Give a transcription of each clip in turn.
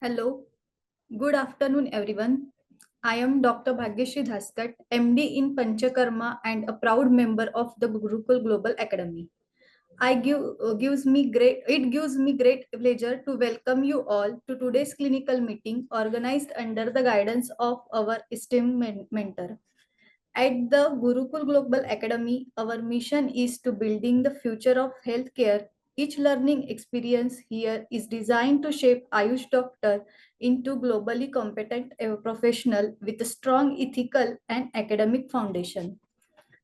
Hello, good afternoon, everyone. I am Dr. Bhagyashree Dhaskat, MD in Panchakarma and a proud member of the Gurukul Global Academy. It gives me great pleasure to welcome you all to today's clinical meeting organized under the guidance of our esteemed mentor. At the Gurukul Global Academy, our mission is to building the future of healthcare. Each learning experience here is designed to shape Ayush doctor into globally competent professional with a strong ethical and academic foundation.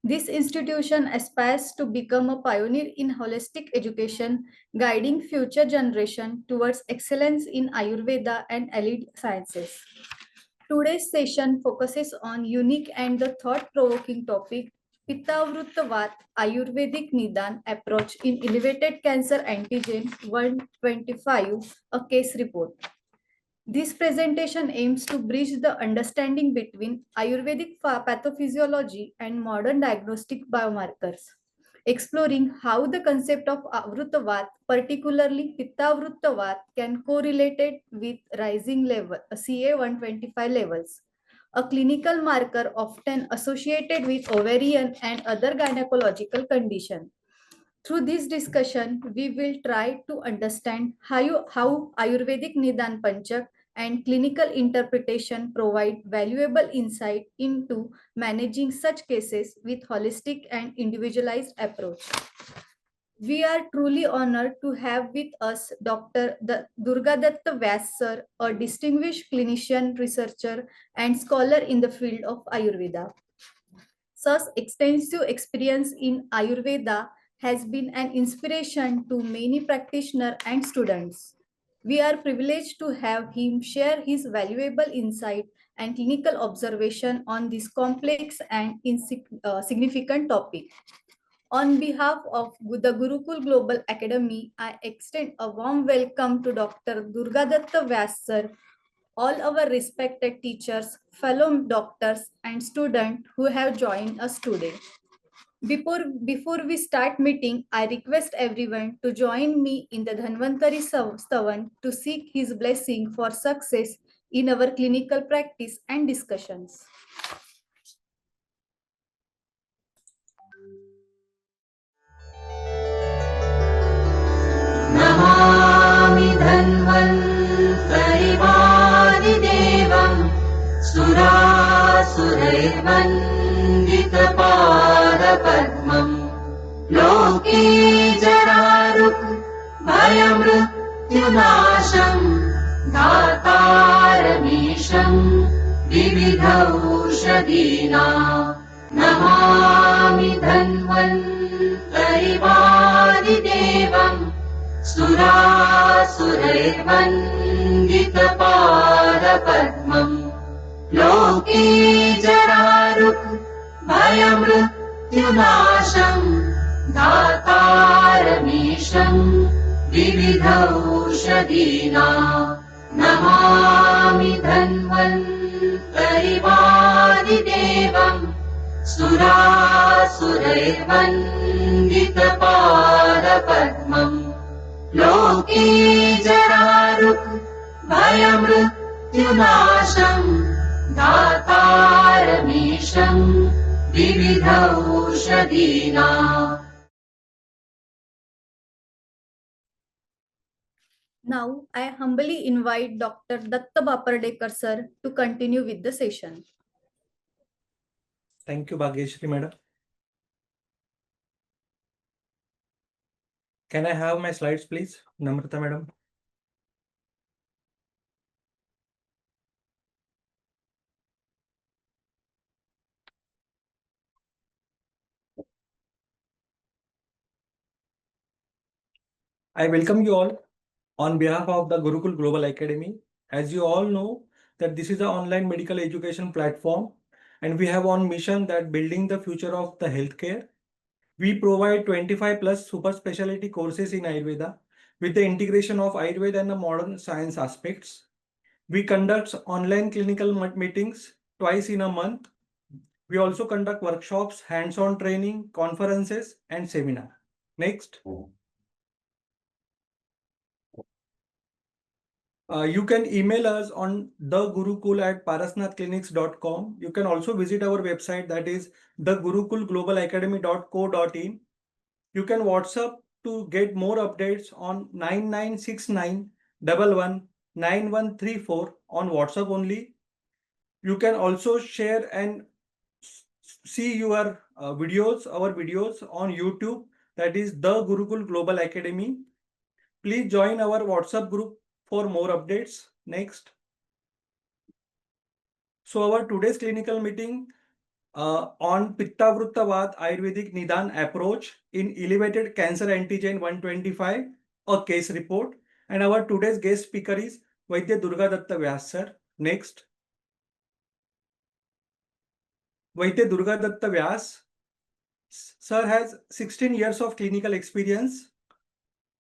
This institution aspires to become a pioneer in holistic education, guiding future generation towards excellence in Ayurveda and allied sciences. Today's session focuses on unique and the thought-provoking topic Pittavrutta Vata Ayurvedic Nidan approach in elevated cancer antigen 125, a case report. This presentation aims to bridge the understanding between Ayurvedic pathophysiology and modern diagnostic biomarkers, exploring how the concept of Avruttavat, particularly Pittavruttavat, can correlate with rising level CA-125 levels, a clinical marker often associated with ovarian and other gynecological conditions. Through this discussion, we will try to understand how Ayurvedic Nidan Panchak and clinical interpretation provide valuable insight into managing such cases with holistic and individualized approach. We are truly honored to have with us Dr. Durgadutt Vyas sir, a distinguished clinician, researcher, and scholar in the field of Ayurveda. Sir's extensive experience in Ayurveda has been an inspiration to many practitioners and students. We are privileged to have him share his valuable insight and clinical observation on this complex and significant topic. On behalf of the Gurukul Global Academy, I extend a warm welcome to Dr. Durgadutt Vyas sir, all our respected teachers, fellow doctors, and students who have joined us today. Before we start meeting, I request everyone to join me in the Dhanvantari Stavan to seek his blessing for success in our clinical practice and discussions. Namami धन्वन्तरिवादिदेवं सुरासुरैर्वन्दितपादपद्मम् लोके जरारुक् भयमृत्युनाशम् दातारमीशम् विविधौषधीना नमामि धन्वन्तरिवादिदेवम् सुरासुरैर्वन्दितपादपद्मम् लोके जरारुक् भयमृत्युनाशम् दातारमीशम् विविधौषधीना नमामि धन्वन्तरिवादिदेवम् सुरासुरैर्वन्दितपादपद्मम् लोके जरारुक् भयमृत्युनाशम् दातारमीशम् विविधौषधीना. Now, I humbly invite Dr. Datta Bapardekar sir to continue with the session. Thank you, Bhagyashree madam. Can I have my slides, please, Namrata madam? I welcome you all on behalf of the Gurukul Global Academy. As you all know that this is an online medical education platform and we have on mission that building the future of the healthcare. We provide 25 plus super specialty courses in Ayurveda with the integration of Ayurveda and the modern science aspects. We conduct online clinical meetings twice in a month. We also conduct workshops, hands-on training, conferences, and seminar. Next. You can email us on thegurukul@parasnathclinics.com. You can also visit our website, that is thegurukulglobalacademy.co.in. You can WhatsApp to get more updates on 9969119134 on WhatsApp only. You can also share and see your videos, our videos on YouTube, that is The Gurukul Global Academy. Please join our WhatsApp group for more updates. Next. So our today's clinical meeting on Pittavrutta Vata Ayurvedic Nidan approach in elevated cancer antigen 125, a case report. And our today's guest speaker is Vaidya Durgadutt Vyas sir. Next. Vaidya Durgadutt Vyas sir has 16 years of clinical experience.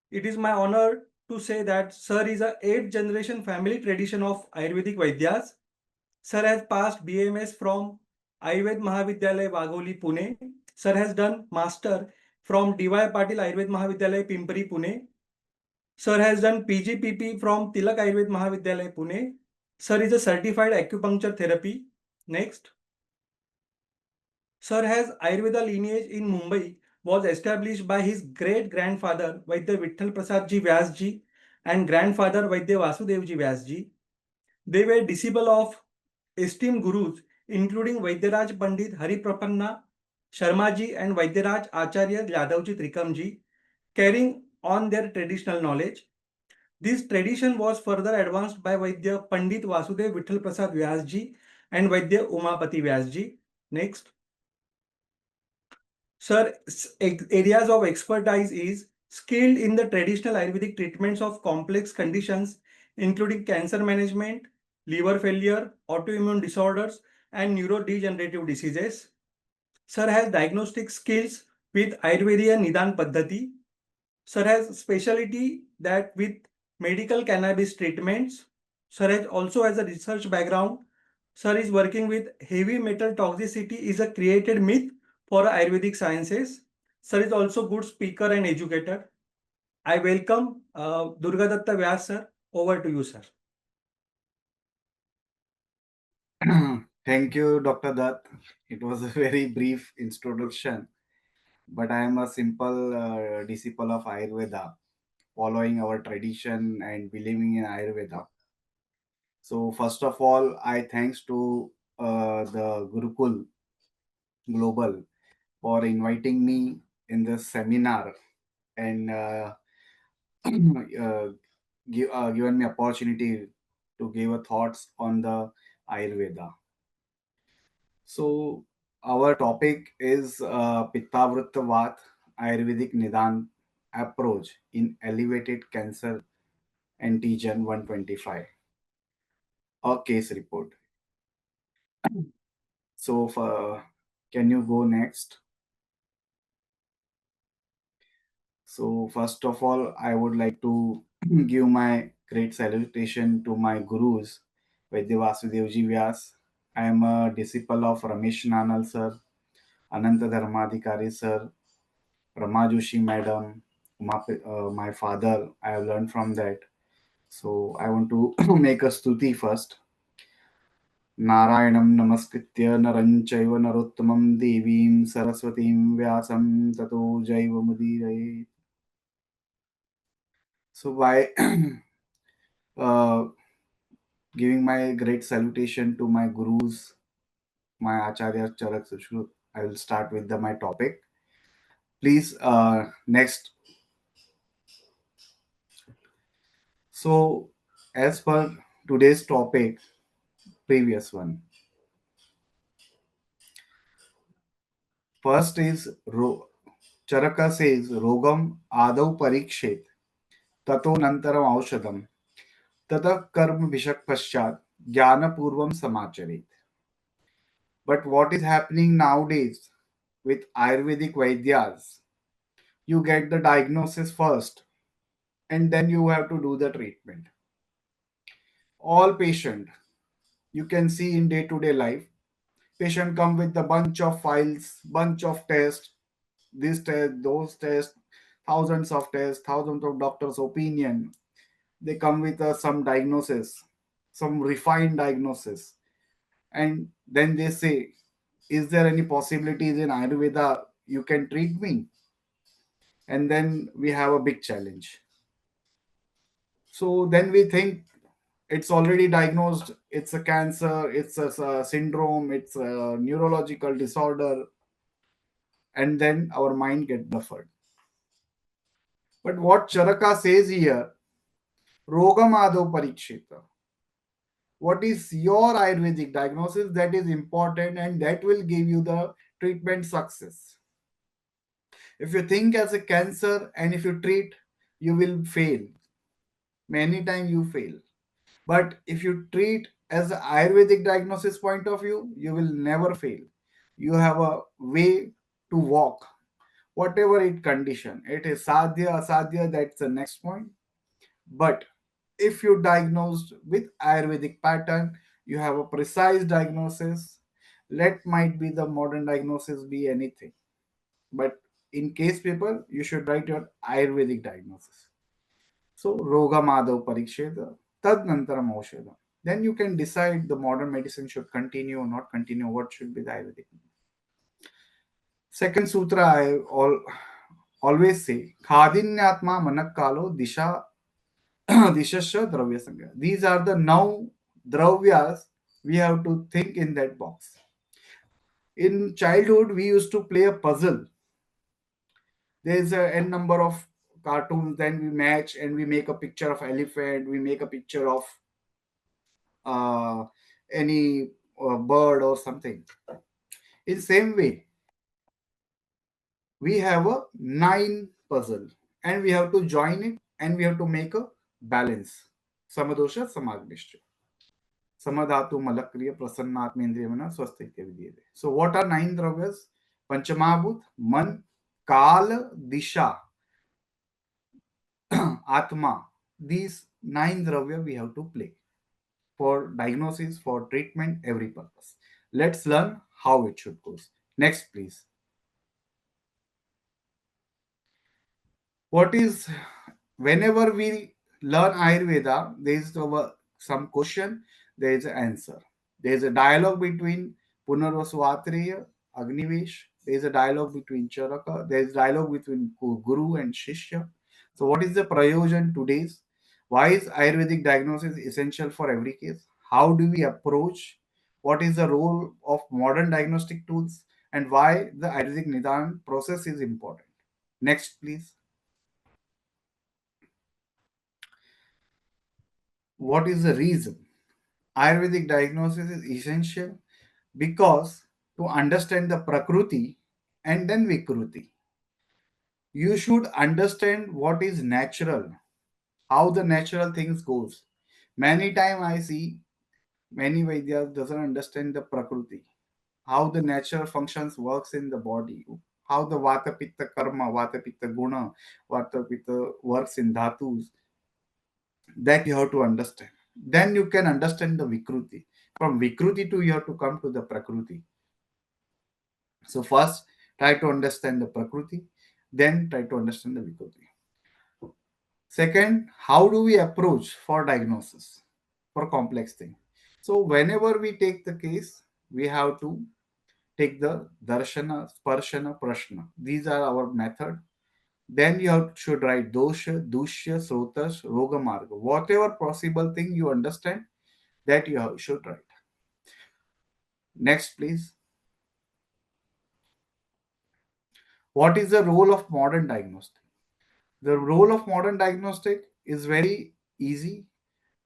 It is my honor to say that sir is a 8th generation family tradition of Ayurvedic Vaidyas. Sir has passed BMS from Ayurved Mahavidyalaya Wagholi, Pune. Sir has done master from DY Patil Ayurved Mahavidyalaya Pimpri, Pune. Sir has done PGPP from Tilak Ayurved Mahavidyalaya, Pune. Sir is a certified acupuncture therapy. Next. Sir has Ayurveda lineage in Mumbai, was established by his great grandfather Vaidya Vitthal Prasad ji Vyas ji and grandfather Vaidya Vasudev ji Vyas ji. They were disciple of esteemed gurus including Vaidyaraj Pandit Hari Prapanna Sharma ji and Vaidyaraj Acharya Yadavji Trikamji, carrying on their traditional knowledge. This tradition was further advanced by Vaidya Pandit Vasudev Vitthal Prasad Vyas ji and Vaidya Umapati Vyas ji. Next. Sir, areas of expertise is skilled in the traditional Ayurvedic treatments of complex conditions, including cancer management, liver failure, autoimmune disorders, and neurodegenerative diseases. Sir has diagnostic skills with Ayurveda Nidan Paddhati. Sir has specialty that with medical cannabis treatments. Sir has also has a research background. Sir is working with heavy metal toxicity is a created myth for Ayurvedic sciences. Sir is also good speaker and educator. I welcome Durgadutt Vyas sir. Over to you, sir. Thank you, Dr. Dutt. It was a very brief introduction, but I am a simple disciple of Ayurveda, following our tradition and believing in Ayurveda. So, first of all, I thanks to the Gurukul Global for inviting me in this seminar and given me opportunity to give a thoughts on the Ayurveda. So our topic is Pittavrutta Vata Ayurvedic Nidan approach in elevated cancer antigen 125, a case report. So can you go next? So first of all, I would like to give my great salutation to my gurus, Vaidya Vasudevji Vyas. I am a disciple of Ramesh Nanal sir, Ananta Dharmadhikari sir, Rama Joshi madam, my father, I have learned from that. So I want to make a stuti first. Narayanam namaskritya naranchaiva narottamam devim saraswatim vyasam tato jaiva mudire. So by uh, giving my great salutation to my gurus, my acharya charak sushru, I will start with my topic. Please, next. So as per today's topic, previous one. First is Charaka says Rogam Adau Parikshet Tato Nantaram Aushadam Tata Karma Vishak Paschat Jnana Purvam Samacharit. But what is happening nowadays with Ayurvedic Vaidyas? You get the diagnosis first and then you have to do the treatment. All patient you can see in day-to-day life, patient come with a bunch of files, bunch of tests, this test, those tests, thousands of tests, thousands of doctors' opinion. they come with some diagnosis, some refined diagnosis, and then they say, is there any possibilities in Ayurveda you can treat me? And then we have a big challenge. So then we think it's already diagnosed, it's a cancer, it's a syndrome, it's a neurological disorder, and then our mind get buffered. But what Charaka says here, Rogamado Parikshita. What is your Ayurvedic diagnosis? That is important and that will give you the treatment success. If you think as a cancer and if you treat, you will fail. Many times you fail. But if you treat as an Ayurvedic diagnosis point of view, you will never fail. You have a way to walk. Whatever it condition, it is sadhya, asadhya, that's the next point. But if you diagnosed with Ayurvedic pattern, you have a precise diagnosis. Let might be the modern diagnosis be anything. But in case paper, you should write your Ayurvedic diagnosis. So Roga Madhav Pariksheta, Tad Nantaram Aushadha. Then you can decide the modern medicine should continue or not continue, what should be the Ayurvedic. Second sutra I always say, Khadinyatma Manakalo Disha Dishasya Dravya Sangha. These are the now dravyas we have to think in that box. In childhood, we used to play a puzzle. There is a n number of cartoons, then we match and we make a picture of elephant, we make a picture of uh, any bird or something. In same way, we have a 9 puzzle and we have to join it and we have to make a balance. Samadosha Samagnishtya. Samadhatu Malakriya Prasannatmendriyamana Swasthitya Vidyate. So what are 9 dravyas? Panchamahabhut, Man, Kal, Disha, Atma. These 9 dravya we have to play for diagnosis, for treatment, every purpose. Let's learn how it should go. Next, please. What is, whenever we learn Ayurveda, there is some question, there is an answer. There is a dialogue between Punarvasu Atreya, Agnivesh. There is a dialogue between Charaka. There is dialogue between Guru and Shishya. So what is the prayojan today's? Why is Ayurvedic diagnosis essential for every case? How do we approach? What is the role of modern diagnostic tools? And why the Ayurvedic Nidan process is important? Next, please. What is the reason? Ayurvedic diagnosis is essential because to understand the Prakruti and then Vikruti, you should understand what is natural, how the natural things goes. Many time I see many Vaidyas doesn't understand the Prakruti, how the natural functions works in the body, how the Vata Pitta Karma, Vata Pitta Guna, Vata Pitta works in Dhatus, that you have to understand. Then you can understand the Vikruti. From Vikruti to you have to come to the Prakruti. So first try to understand the Prakruti, then try to understand the Vikruti. Second, how do we approach for diagnosis for complex thing? So whenever we take the case, we have to take the Darshana, Sparshana, Prashna. These are our method. Then you should write dosha, dushya, srotas, roga marga. Whatever possible thing you understand, that you should write. Next, please. What is the role of modern diagnostic? The role of modern diagnostic is very easy.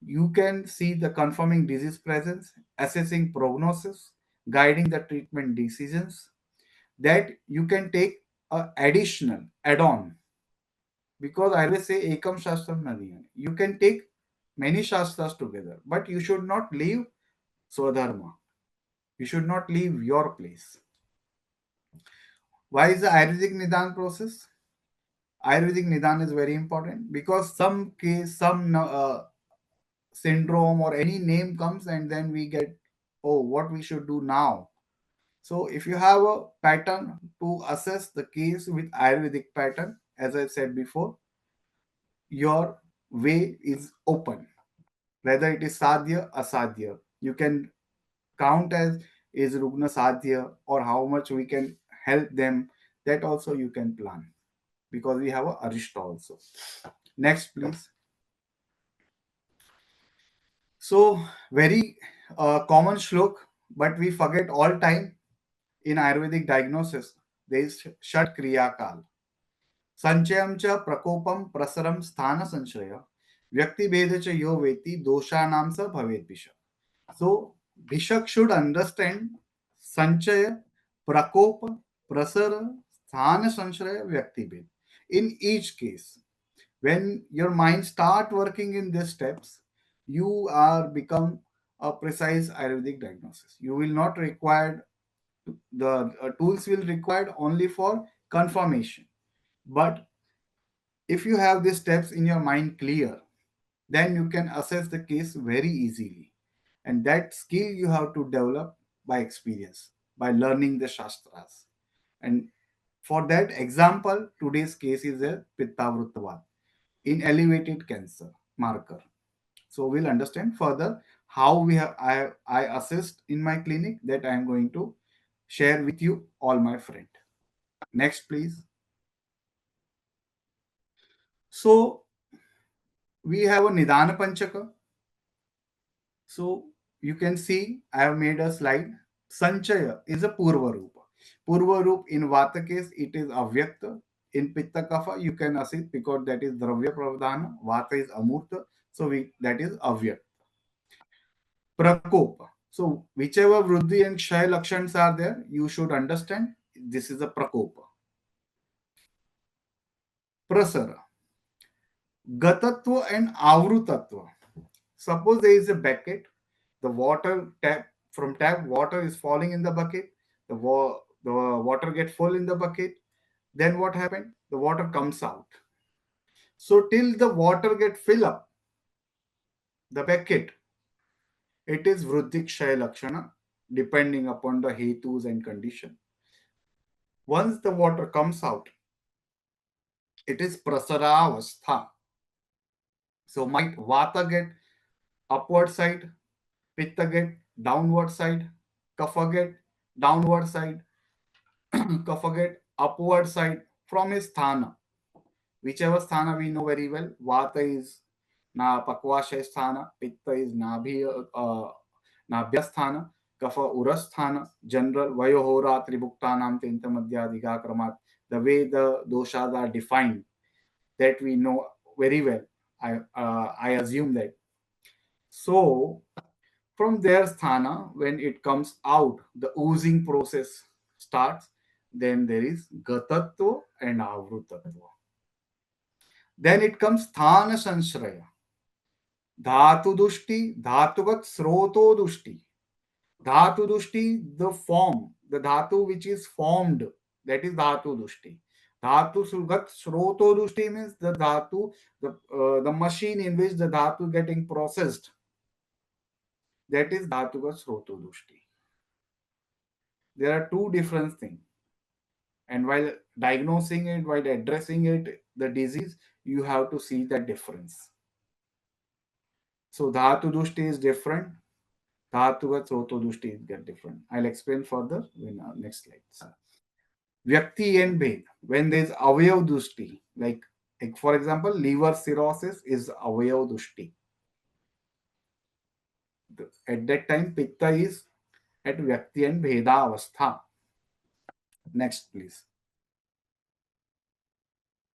You can see the confirming disease presence, assessing prognosis, guiding the treatment decisions. That you can take a additional add-on, because I always say ekam shastram nadiyani. You can take many shastras together, but you should not leave swadharma. You should not leave your place. Why is the Ayurvedic Nidan process? Ayurvedic Nidan is very important because some case, some syndrome or any name comes and then we get, oh, what we should do now. So if you have a pattern to assess the case with Ayurvedic pattern, as I said before, your way is open, whether it is sadhya, asadhya. You can count as is Rugna sadhya or how much we can help them. That also you can plan because we have a arishta also. Next, please. So very common shlok, but we forget all time in Ayurvedic diagnosis. There is Shat Kriya Kal. संचयम च प्रकोपम प्रसरम स्थान संशय व्यक्ति भेद च यो वेति दोषाणाम स भवेद भिषक. So Bhishak should understand Sanchaya, Prakopa, Prasara, Sthana Sanshaya, Vyakti Bhed. In each case, when your mind start working in these steps, you are become a precise Ayurvedic diagnosis. You will not require the tools will required only for confirmation. But if you have these steps in your mind clear, then you can assess the case very easily. And that skill you have to develop by experience, by learning the Shastras. And for that example, today's case is a Pittavrutta Vata in elevated cancer marker. So we'll understand further how I assist in my clinic that I am going to share with you all my friend. Next, please. So we have a Nidana Panchaka. So you can see I have made a slide. Sanchaya is a Purva Rupa. Purva Rup in Vata case it is Avyakta. In Pitta Kapha you can assist because that is Dravya Pravadhana. Vata is Amurta. So that is Avyakta. Prakopa. So whichever Vruddhi and Kshaya Lakshans are there, you should understand this is a Prakopa. Prasara. Gatatva and Avrutatva. Suppose there is a bucket, the water tap from tap water is falling in the bucket, the water get full in the bucket, then what happened? The water comes out. So till the water get fill up the bucket, it is Vruddhi Kshaya Lakshana depending upon the hetus and condition. Once the water comes out, it is Prasaravastha. So might Vata get upward side, Pitta get downward side, Kapha get downward side, Kapha get upward side from his sthana. Whichever sthana we know very well, Vata is na Pakvashaya sthana, Pitta is Nabhya sthana, Kapha Urasthana, general Vayohora Tribhuktanam Tintamadhyadhika Kramat. The way the doshas are defined, that we know very well. I assume that. So from their sthana, when it comes out, the oozing process starts. Then there is gatatva and avrutatva. Then it comes sthana sanshraya. Dhatu dushti, dhatuvat sroto dushti. Dhatu dushti, the form, the dhatu which is formed, that is dhatu dushti. Dhatu sugat sroto dushti means the dhatu, the machine in which the dhatu getting processed. That is dhatugat sroto dushti. There are two different things. And while diagnosing it, while addressing it, the disease, you have to see the difference. So dhatu dushti is different. Dhatugat sroto dushti is different. I'll explain further in our next slide. Vyakti and Bhed. When there is avayav dushti, like for example, liver cirrhosis is avayav dushti. At that time, Pitta is at Vyakti and Bheda avastha. Next, please.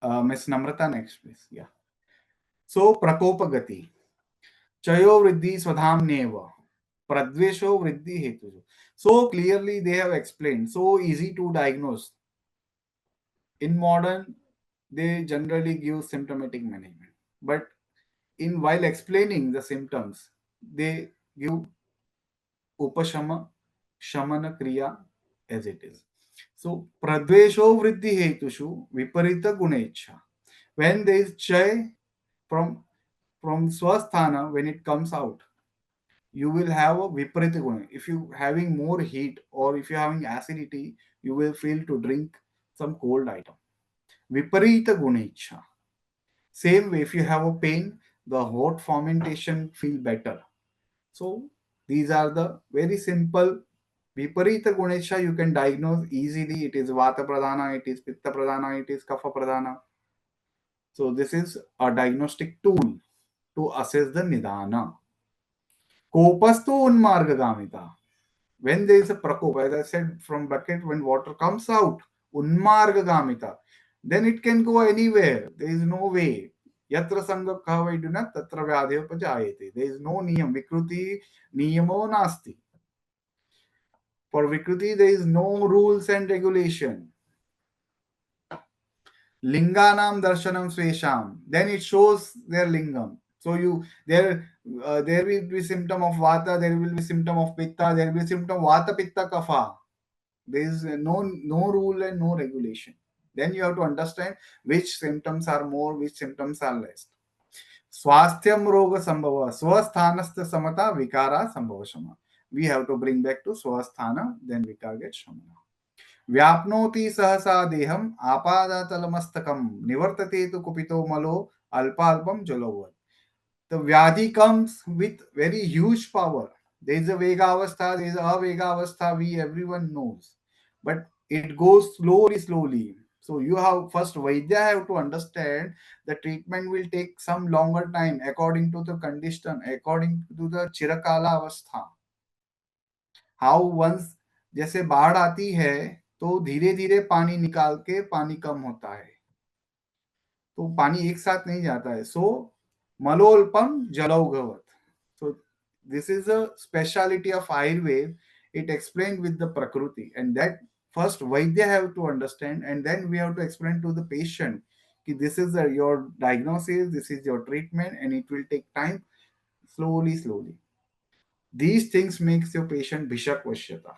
Miss Namrata, next, please. Yeah. So, Prakopa Gati. Chayo Vriddhi Swadham Neva. Pradvesho Vriddhi Hetu. So clearly they have explained. So easy to diagnose. In modern, they generally give symptomatic management. But in while explaining the symptoms, they give Upashama, Shamana Kriya as it is. So, Pradvesho Vriddhi Hetushu Viparita Gunecha. When there is Chay from Swasthana, when it comes out, you will have a Viparita Guna. If you having more heat or if you're having acidity, you will feel to drink some cold item. Viparita Gunecha. Same way, if you have a pain, the hot fermentation feel better. So these are the very simple Viparita Gunesha you can diagnose easily. It is Vata Pradhana, it is Pitta Pradhana, it is Kapha Pradhana. So this is a diagnostic tool to assess the Nidana. Kopastu Unmargagamita. When there is a prakop, as I said, from bucket, when water comes out, Unmargagamita, then it can go anywhere. There is no way. Yatra sangha kavaiduna tatra vyadhyapajayate. There is no niyam. Vikruti niyamo nasti. For Vikruti, there is no rules and regulation. Linganam darshanam svesham. Then it shows their lingam. So there will be symptom of vata, there will be symptom of pitta, there will be symptom of vata pitta kapha. There is no rule and no regulation. Then you have to understand which symptoms are more, which symptoms are less. Swasthyam roga sambhava. Swasthanastha samata vikara sambhava shama. We have to bring back to swasthana, then vikara gets shamana. व्याप्नोति सहसा देहम आपादतलमस्तकम निवर्तते तु कुपितो मलो अल्पाल्पम जलोवत. The vyadhi comes with very huge power. There is a vega avastha, there is a vega avastha, we everyone knows, but it goes slowly. So you have first Vaidya have to understand the treatment will take some longer time according to the condition, according to the chirakala avastha. How once जैसे बाढ़ आती है तो धीरे धीरे पानी निकाल के पानी कम होता है, तो पानी एक साथ नहीं जाता है. सो मलोल्पम जलौघवत. So this is a speciality of Ayurveda. It explained with the Prakriti, and that first Vaidya have to understand, and then we have to explain to the patient कि this is your diagnosis, this is your treatment, and it will take time. Slowly. These things makes your patient Bhishak Vashyata.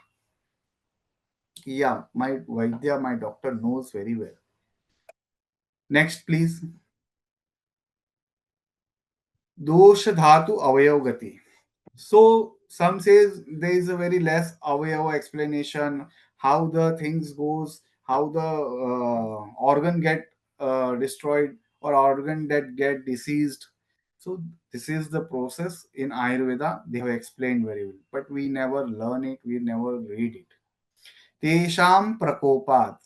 Yeah, my Vaidya, my doctor knows very well. Next, please. Dosha Dhatu Avayogati. So some says there is a very less Avayava explanation, how the things goes, how the organ get destroyed or organ that get diseased. So this is the process in Ayurveda. They have explained very well, but we never learn it. We never read it. Tesham prakopat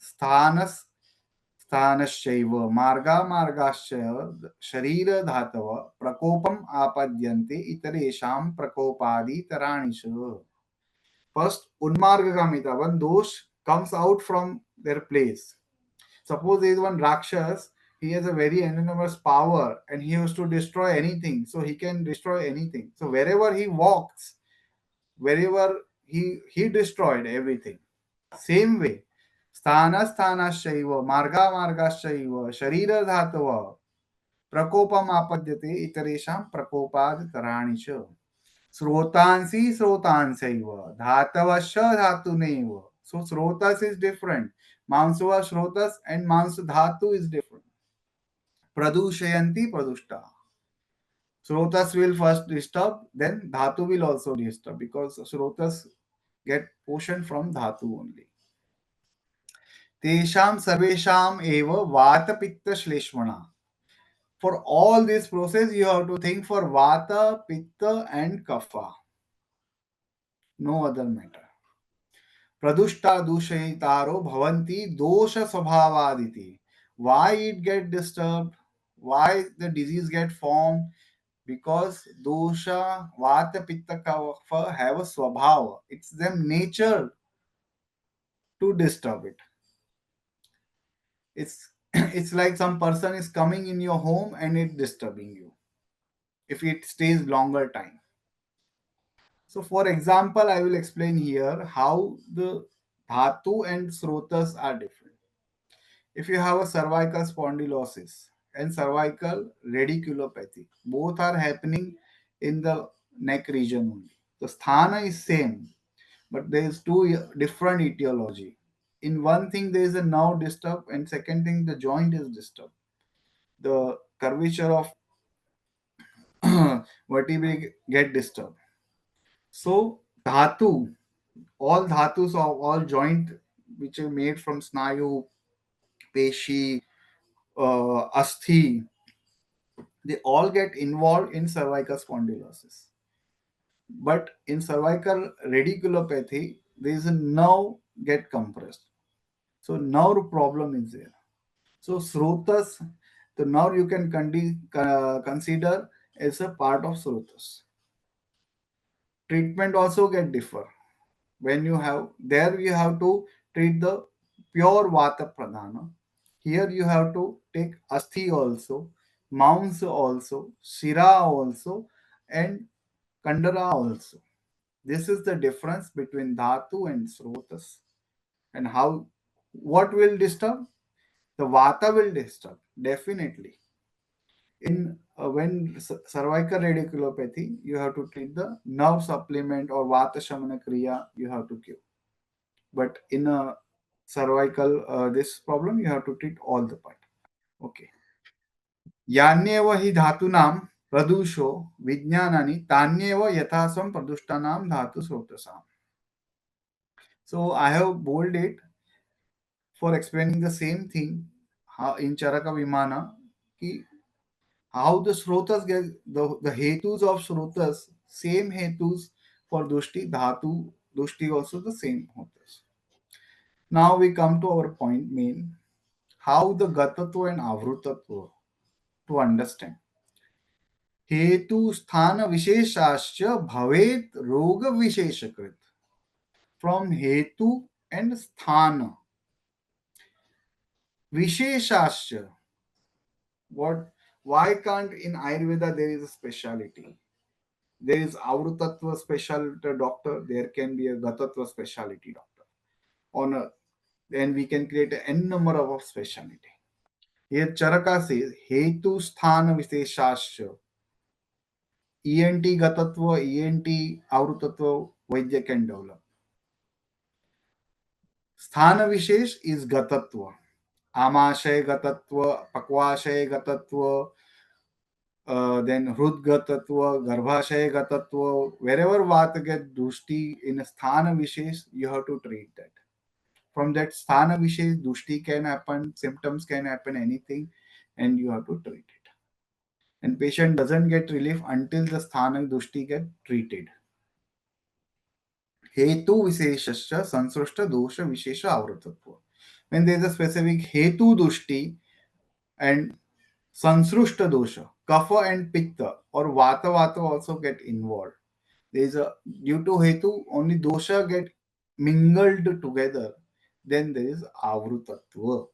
स्थानश्चैव मार्गाश्च शरीरधातव प्रकोपम आपद्यन्ते इतरेषां प्रकोपादितराणि च. First, unmargagamita, one dosh comes out from their place. Suppose there is one rakshas, he has a very enormous power and he has to destroy anything. So he can destroy anything. So wherever he walks, wherever he destroyed everything. Same way, स्थानश्चैव मार्गाश्चैव शरीरधातव प्रकोपम आपद्यते इतरेषां प्रकोपादितराणि च. स्रोतांसैव धातवश्च धातुनैव. So srotas is different. Mansava srotas and mans dhatu is different. Pradushayanti pradushta. Srotas will first disturb, then dhatu will also disturb because srotas get portion from dhatu only. तेषां सर्वेषाम् एव वातपित्तश्लेष्मणा. For all this process, you have to think for vata, pitta, and kapha. No other matter. Pradushta dushayitaro bhavanti dosha swabhavaditi. Why it get disturbed? Why the disease get formed? Because dosha, vata, pitta, kapha have a swabhava. It's them nature to disturb it. It's like some person is coming in your home and it disturbing you if it stays longer time. So for example, I will explain here how the dhatu and srotas are different. If you have a cervical spondylosis and cervical radiculopathy, both are happening in the neck region only. The sthana is same, but there is two different etiology. In one thing there is a nerve disturbed, and second thing the joint is disturbed. The curvature of vertebrae get disturbed. So dhatu, all dhatus of all joint which are made from snayu, peshi, asthi, they all get involved in cervical spondylosis. But in cervical radiculopathy, there is a nerve get compressed. So nerve problem is there. So srotas, the nerve you can consider as a part of srotas. Treatment also get differ. When you have there, you have to treat the pure vata pradhana. Here you have to take asthi also, mounds also, shira also, and kandara also. This is the difference between dhatu and srotas. And how, what will disturb? The vata will disturb, definitely. In when cervical radiculopathy, you have to treat the nerve supplement or vata shamana kriya, you have to give. But in a cervical this problem, you have to treat all the part. Okay. यान्येव हि धातूनां प्रदूषो विज्ञानानि तान्येव यथासं प्रदुष्टानां धातु स्रोतसाम्. So I have bold it for explaining the same thing how in Charaka Vimana ki how the srotas get the hetus of srotas, same hetus for dushti, dhatu, dushti also the same hotas. Now we come to our point main, how the gatatva and avrutatva to understand. हेतु स्थान विशेषाश्च भवेत रोग विशेषकृत. From hetu and sthana visheshasya. What? Why can't in Ayurveda there is a speciality? There is Avrutatva specialty doctor. There can be a Gatatva specialty doctor. On a, then we can create an n number of specialty. Here Charaka says hetu sthana visheshasya. ENT Gatatva, ENT Avrutatva Vaidya can develop. Sthana Vishesh is Gatatva. Amashay Gatatva, Pakvashay Gatatva, then Hrudgatatva, Garbhashay Gatatva, wherever Vata get Dushti in a Sthana Vishesh, you have to treat that. From that Sthana Vishesh, Dushti can happen, symptoms can happen, anything, and you have to treat it. And patient doesn't get relief until the Sthana Dushti get treated. Hetu Visheshasya Sansrushta Dosha Vishesha Avrutatva. When there is a specific Hetu Dushti and Sansrushta dosha, kapha and pitta or vata also get involved. There is a due to hetu only dosha get mingled together. Then there is avrutatva.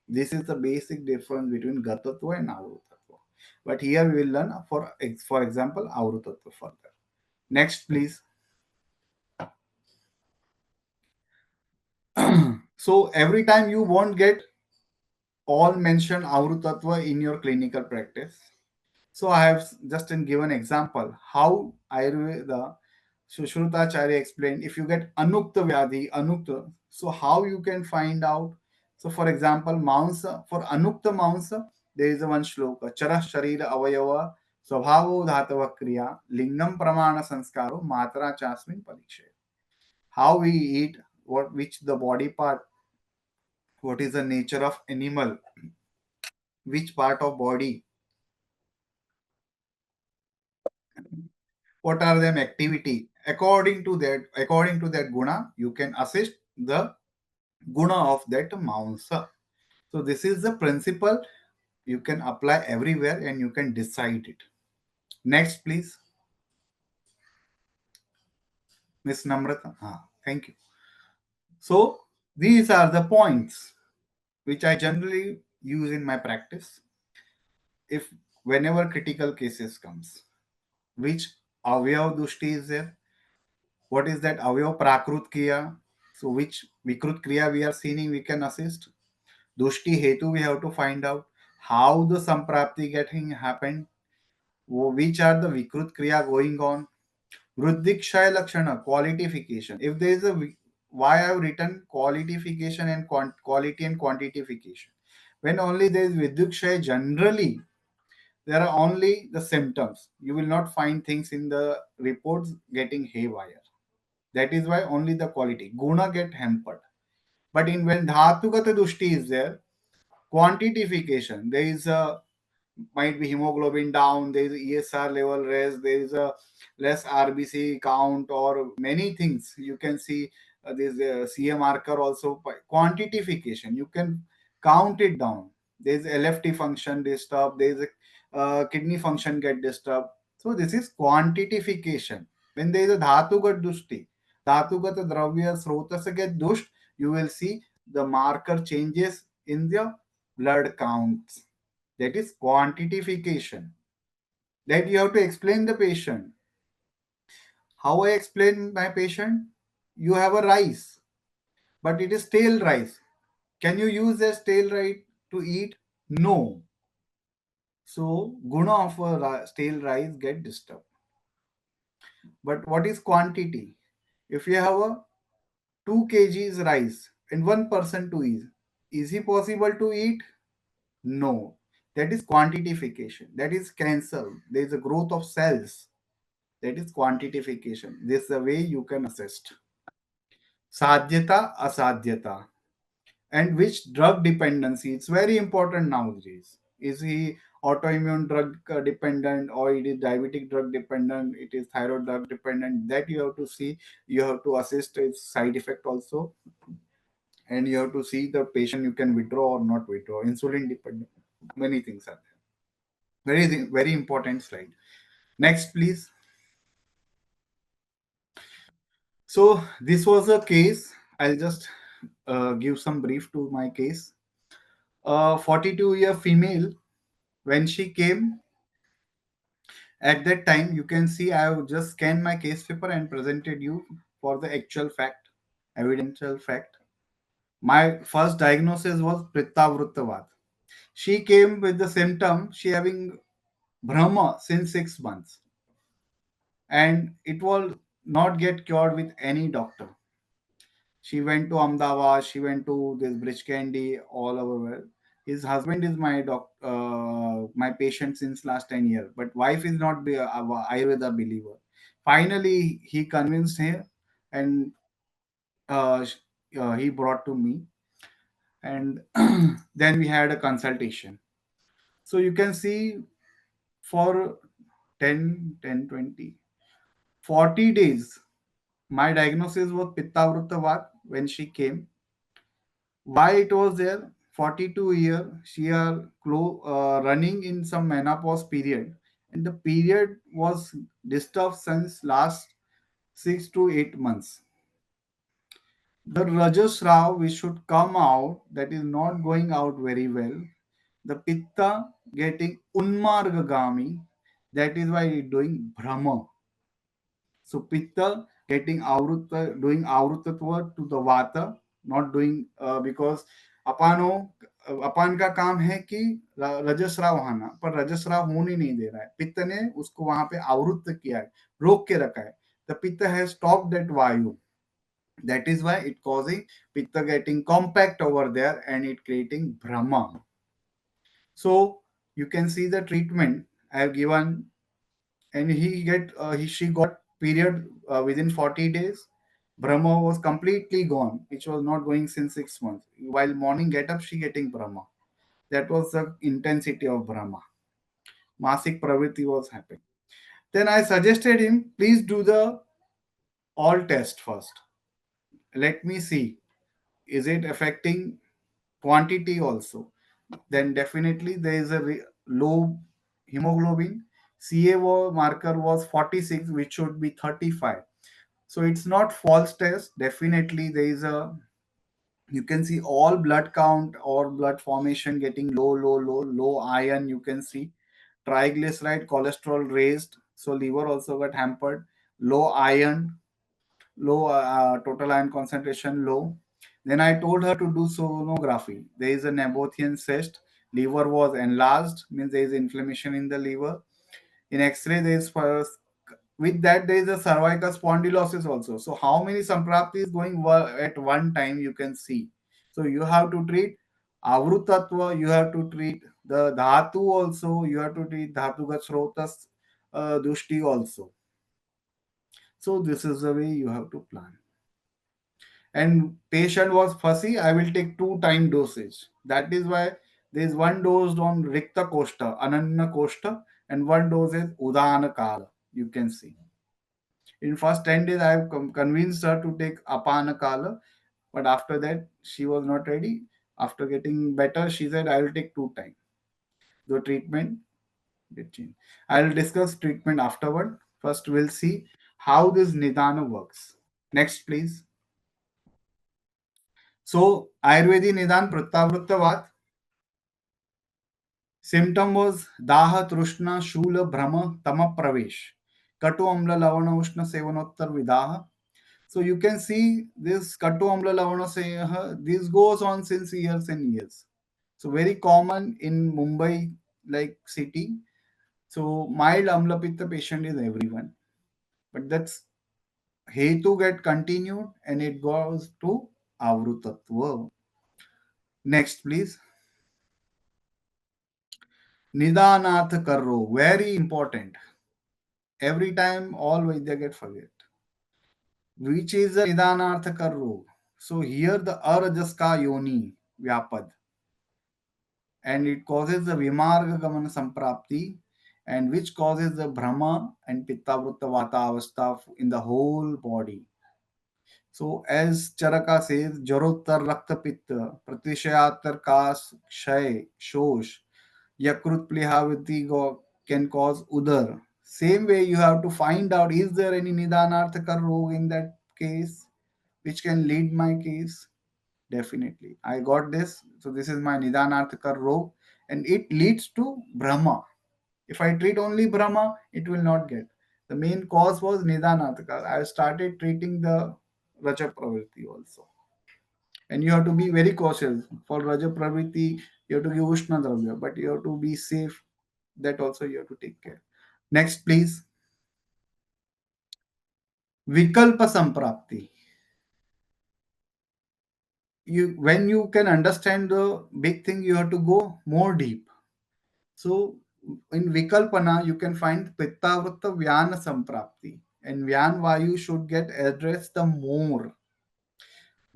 This is the basic difference between gatatva and avrutatva. But here we will learn for example avrutatva further. Next, please. So every time you won't get all mentioned avrutatva in your clinical practice. So I have just given example how Ayurveda Sushrutacharya explained if you get anukta vyadhi, anukta, so how you can find out. So for example, Maunsa, for anukta Maunsa, there is a one shloka, Chara Sharira Avayava Swabhavo Dhatava Kriya Lingam Pramana Sanskaro Matra Chasmin Parikshe. How we eat, which the body part, what is the nature of animal, which part of body, what are them activity. According to that guna, you can assist the guna of that Maunsa. So this is the principle you can apply everywhere and you can decide it. Next, please. Miss Namrata. Thank you. So these are the points which I generally use in my practice. If whenever critical cases comes, which avyav dushti is there, what is that avyav prakrut kriya, so which vikrut kriya we are seeing, we can assist. Dushti hetu we have to find out how the samprapti getting happened, which are the vikrut kriya going on. Vruddhikshaya lakshana, qualification. If there is a why I have written qualification and quality and quantification. When only there is Vruddhikshaya, generally there are only the symptoms. You will not find things in the reports getting haywire. That is why only the quality. Guna get hampered. But in when Dhatugata Dushti is there, quantification, there is a might be hemoglobin down, there is ESR level raised, there is a less RBC count, or many things. You can see this CA marker also quantification. You can count it down. There is LFT function disturbed. There is a kidney function get disturbed. So this is quantification. When there is a dhatugat dushti, dhatugat dravya srotasa get dusht, you will see the marker changes in the blood counts. That is quantification. That you have to explain the patient. How I explain my patient? You have a rice, but it is stale rice. Can you use that stale rice to eat? No. So guna of a stale rice get disturbed. But what is quantity? If you have a 2 kgs rice and one person to eat, is it possible to eat? No. That is quantification. That is cancer. There is a growth of cells. That is quantification. This is the way you can assess. Sadhyata, asadhyata. And which drug dependency? It's very important nowadays. Is he autoimmune drug dependent, or it is diabetic drug dependent, it is thyroid drug dependent? That you have to see. You have to assist its side effect also. And you have to see the patient you can withdraw or not withdraw. Insulin dependent. Many things are there. Very important slide. Next, please. So this was a case. I'll just give some brief to my case. A 42-year female, when she came, at that time, you can see I have just scanned my case paper and presented you for the actual fact, evidential fact. My first diagnosis was Pittavrutta Vata. She came with the symptom, she having Brahma since 6 months, and it will not get cured with any doctor. She went to Ahmedabad, she went to this Bridge Candy, all over. His husband is my patient since last 10 years, but wife is not a Ayurveda believer. Finally, he convinced her, and uh, sh- he brought to me, and then we had a consultation. So you can see for 10, 10, 20, 40 days, my diagnosis was Pitta Vrutta Vata when she came. Why it was there? 42 year she are running in some menopause period, and the period was disturbed since last 6 to 8 months. The rajasrav which should come out, that is not going out very well. The pitta getting unmargagami, that is why it doing brahma. So pitta getting avrutta, doing avrutatva to the vata, not doing because अपानो अपान का काम है कि रजस्राव आना, पर रजस्राव होने नहीं दे रहा है. पित्त ने उसको वहां पे आवृत्त किया है, रोक के रखा है. The pitta has stopped that vayu. That is why it causing pitta getting compact over there and it creating brahma. So you can see the treatment I have given, and she got period within 40 days. Brahma was completely gone, which was not going since 6 months. While morning get up, she getting Brahma. That was the intensity of Brahma. Masik pravritti was happening. Then I suggested him, please do the all test first. Let me see, is it affecting quantity also? Then definitely there is a low hemoglobin. Marker was 46, which should be 35. So it's not false test. Definitely there is a, you can see all blood count or blood formation getting low iron. You can see triglyceride, cholesterol raised. So liver also got hampered. Low iron, low total iron concentration low. Then I told her to do sonography. There is a Nabothian cyst. Liver was enlarged, means there is inflammation in the liver. In X-ray, there is with that there is a cervical spondylosis also. So how many samprapti is going at one time? You can see. So you have to treat avrutatva. You have to treat the dhatu also. You have to treat dhatugat srotas dushti also. So this is the way you have to plan. And patient was fussy, I will take 2 time dosage. That is why There is one dose on Rikta Koshta, Ananya Koshta, and one dose is Udana Kala. You can see. In first 10 days, I have convinced her to take Apana Kala, but after that, she was not ready. After getting better, she said, I will take 2 times. The treatment get changed. I will discuss treatment afterward. First, we'll see how this Nidana works. Next, please. So, Ayurvedic Nidan Pittavrutta Vata. Symptom was Daha, Trushna, Shula, Brahma, Tama Pravesh. Katu Amla Lavana Ushna Sevanottar Vidaha. So you can see this Katu Amla Lavana Sevaha, this goes on since years and years. So very common in Mumbai like city. So mild Amla Pitta patient is everyone. But that's Hetu get continued and it goes to Avrutatva. Next, please. Nidanarth Karro, very important. Every time all Vaidya get forget. Which is the Nidanarth Karro. So here the Arajaska Yoni Vyapad. And it causes the Vimarga Gamana Samprapti and which causes the Brahma and Pittavrutta Vata Avastha in the whole body. So as Charaka says, Jarottar Rakta Pitta, Pratishayatar Kas, Kshay, Shosh, Yakrut Plihavati can cause Udar. Same way you have to find out is there any Nidanarthaka Rog in that case which can lead my case? Definitely. I got this. So this is my Nidanarthaka Rog and it leads to Brahma. If I treat only Brahma, it will not get. The main cause was Nidanarthaka. I started treating the Raja Pravritti also. And you have to be very cautious. For Raja Pravritti, you have to give Ushna Dravya, but you have to be safe. That also you have to take care. Next, please. Vikalpa Samprapti. When you can understand the big thing, you have to go more deep. So in Vikalpana, you can find Pittavrutta Vyana Samprapti. And Vyan Vayu should get addressed the more.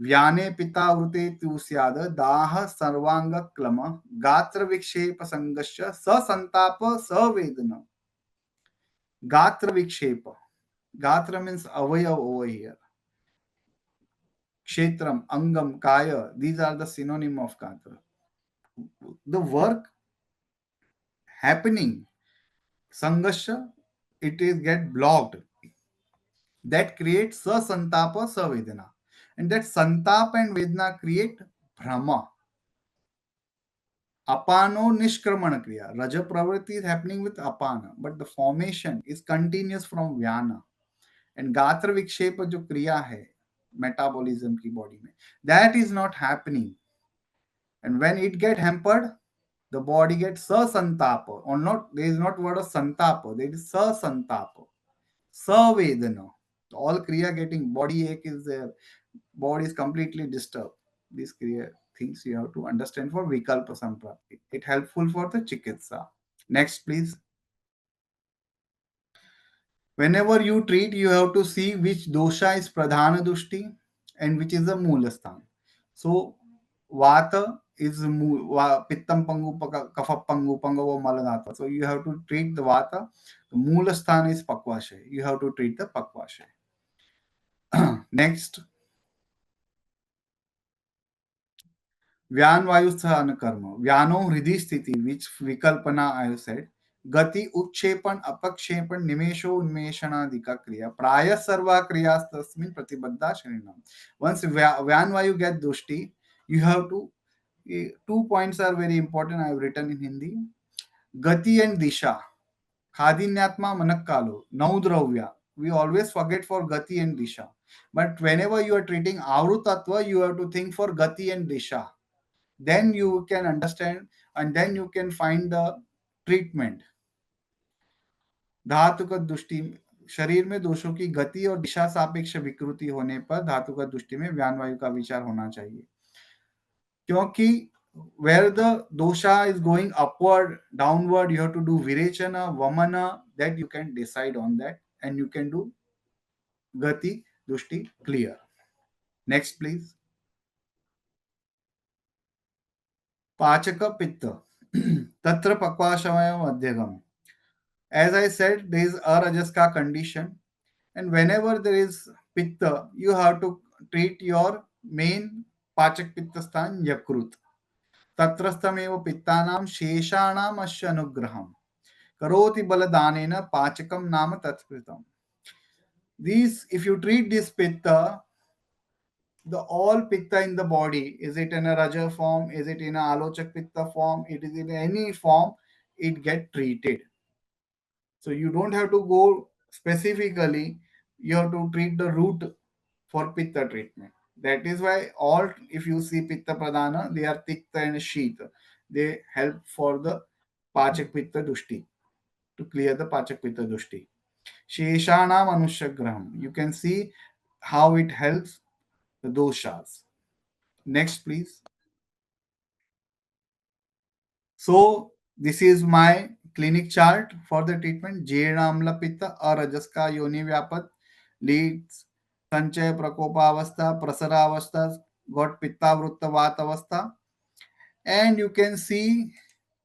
Vyane Pittavrute Tusyada Daha Sarvanga Klama Gatra Vikshepa Sangasya Sa Santapa Sa Vedana. Gatra Vikshepa. Gatra means avaya over here. Kshetram, Angam, Kaya, these are the synonym of Gatra. The work happening, Sangasya, it is get blocked. That creates Sa Santapa Sa Vedana. And that Santapa and Vedana create Brahma. Apano Nishkramana Kriya. Raja Pravritti is happening with Apana, but the formation is continuous from Vyana. And Gatra Vikshepa जो क्रिया है metabolism की body में, that is not happening. And when it get hampered, the body gets santapa. Or not, there is not word of santapa, there is santapa. Vedana. All kriya getting body ache is there, body is completely disturbed. These kriya things you have to understand for Vikalpa Samprapti. It helpful for the chikitsa. Next, please. Whenever you treat, you have to see which dosha is pradhana dushti and which is the moolasthana. So, vata is pittam pangu, kapha pangu, pangava malanata. So, you have to treat the vata. The moolasthana is pakvashay. You have to treat the pakvashay. Next, Vyan Vayu Sthana Karma. Vyano Hridhi Sthiti, which Vikalpana I have said. Gati Ukshepan Apakshepan Nimesho Unmeshanadika Kriya. Praya Sarva Kriyas Tasmin Pratibadda Sharinam. Once Vyan Vayu get Dushti, you have to, 2 points are very important. I have written in Hindi. Gati and Disha. Khadinyatma Manakkalo. Naudravya. We always forget for Gati and Disha. But whenever you are treating Avrutatva, you have to think for Gati and Disha. Then you can understand and then you can find the treatment. धातुगत दृष्टि शरीर में दोषों की गति और दिशा सापेक्ष विकृति होने पर धातुगत दृष्टि में व्यान वायु का विचार होना चाहिए, क्योंकि where the dosha is going upward, downward, you have to do virechana, vamana, that you can decide on that and you can do gati, dushti, clear. Next, please. Pachaka Pitta. Tatra Pakvashamaya Madhyagam. As I said, there is a Rajaska condition, and whenever there is Pitta, you have to treat your main Pachak Pitta Sthan Yakrut. Tatrasthamev Pittanam Sheshanam Asya Anugraham. Karoti Baladanena Pachakam Nama Tatspritam. These, if you treat this Pitta, the all pitta in the body, is it in a raja form, is it in a alochak pitta form, it is in any form, it get treated. So you don't have to go specifically, you have to treat the root for pitta treatment. That is why all, if you see pitta pradhana, they are tikta and shita. They help for the pachak pitta dushti, to clear the pachak pitta dushti. Sheshanam anushagraham, you can see how it helps the doshas. Next, please. So this is my clinic chart for the treatment. Jeena Amla Pitta or Rajaska Yoni Vyapat leads Sanchaya Prakopavastha, Prasaravastha, got Pittavrutta Vata Avastha. And you can see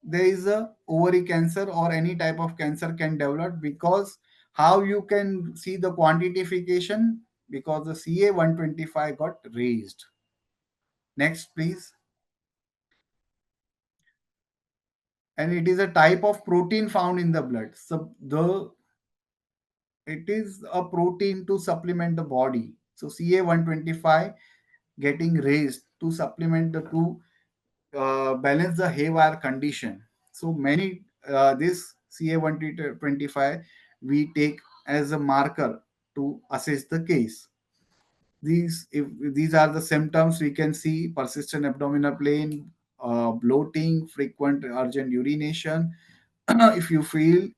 there is a ovary cancer or any type of cancer can develop, because how you can see the quantification, because the CA-125 got raised. Next, please. And it is a type of protein found in the blood. So it is a protein to supplement the body. So CA-125 getting raised to supplement the to balance the haywire condition. So many this CA-125 we take as a marker to assess the case. If these are the symptoms, we can see persistent abdominal pain, bloating, frequent urgent urination. If you feel,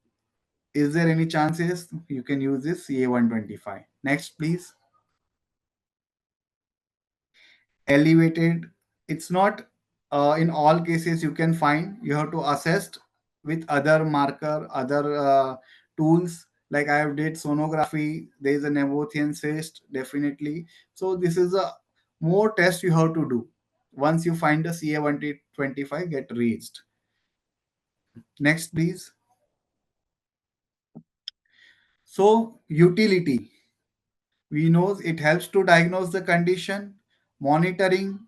is there any chances, you can use this CA-125. Next, please. Elevated, it's not in all cases you can find, you have to assess with other marker, other tools, like I have did sonography, there is a Nevotian cyst, definitely. So this is a more test you have to do once you find the CA-125 get reached. Next, please. So utility, we know it helps to diagnose the condition, monitoring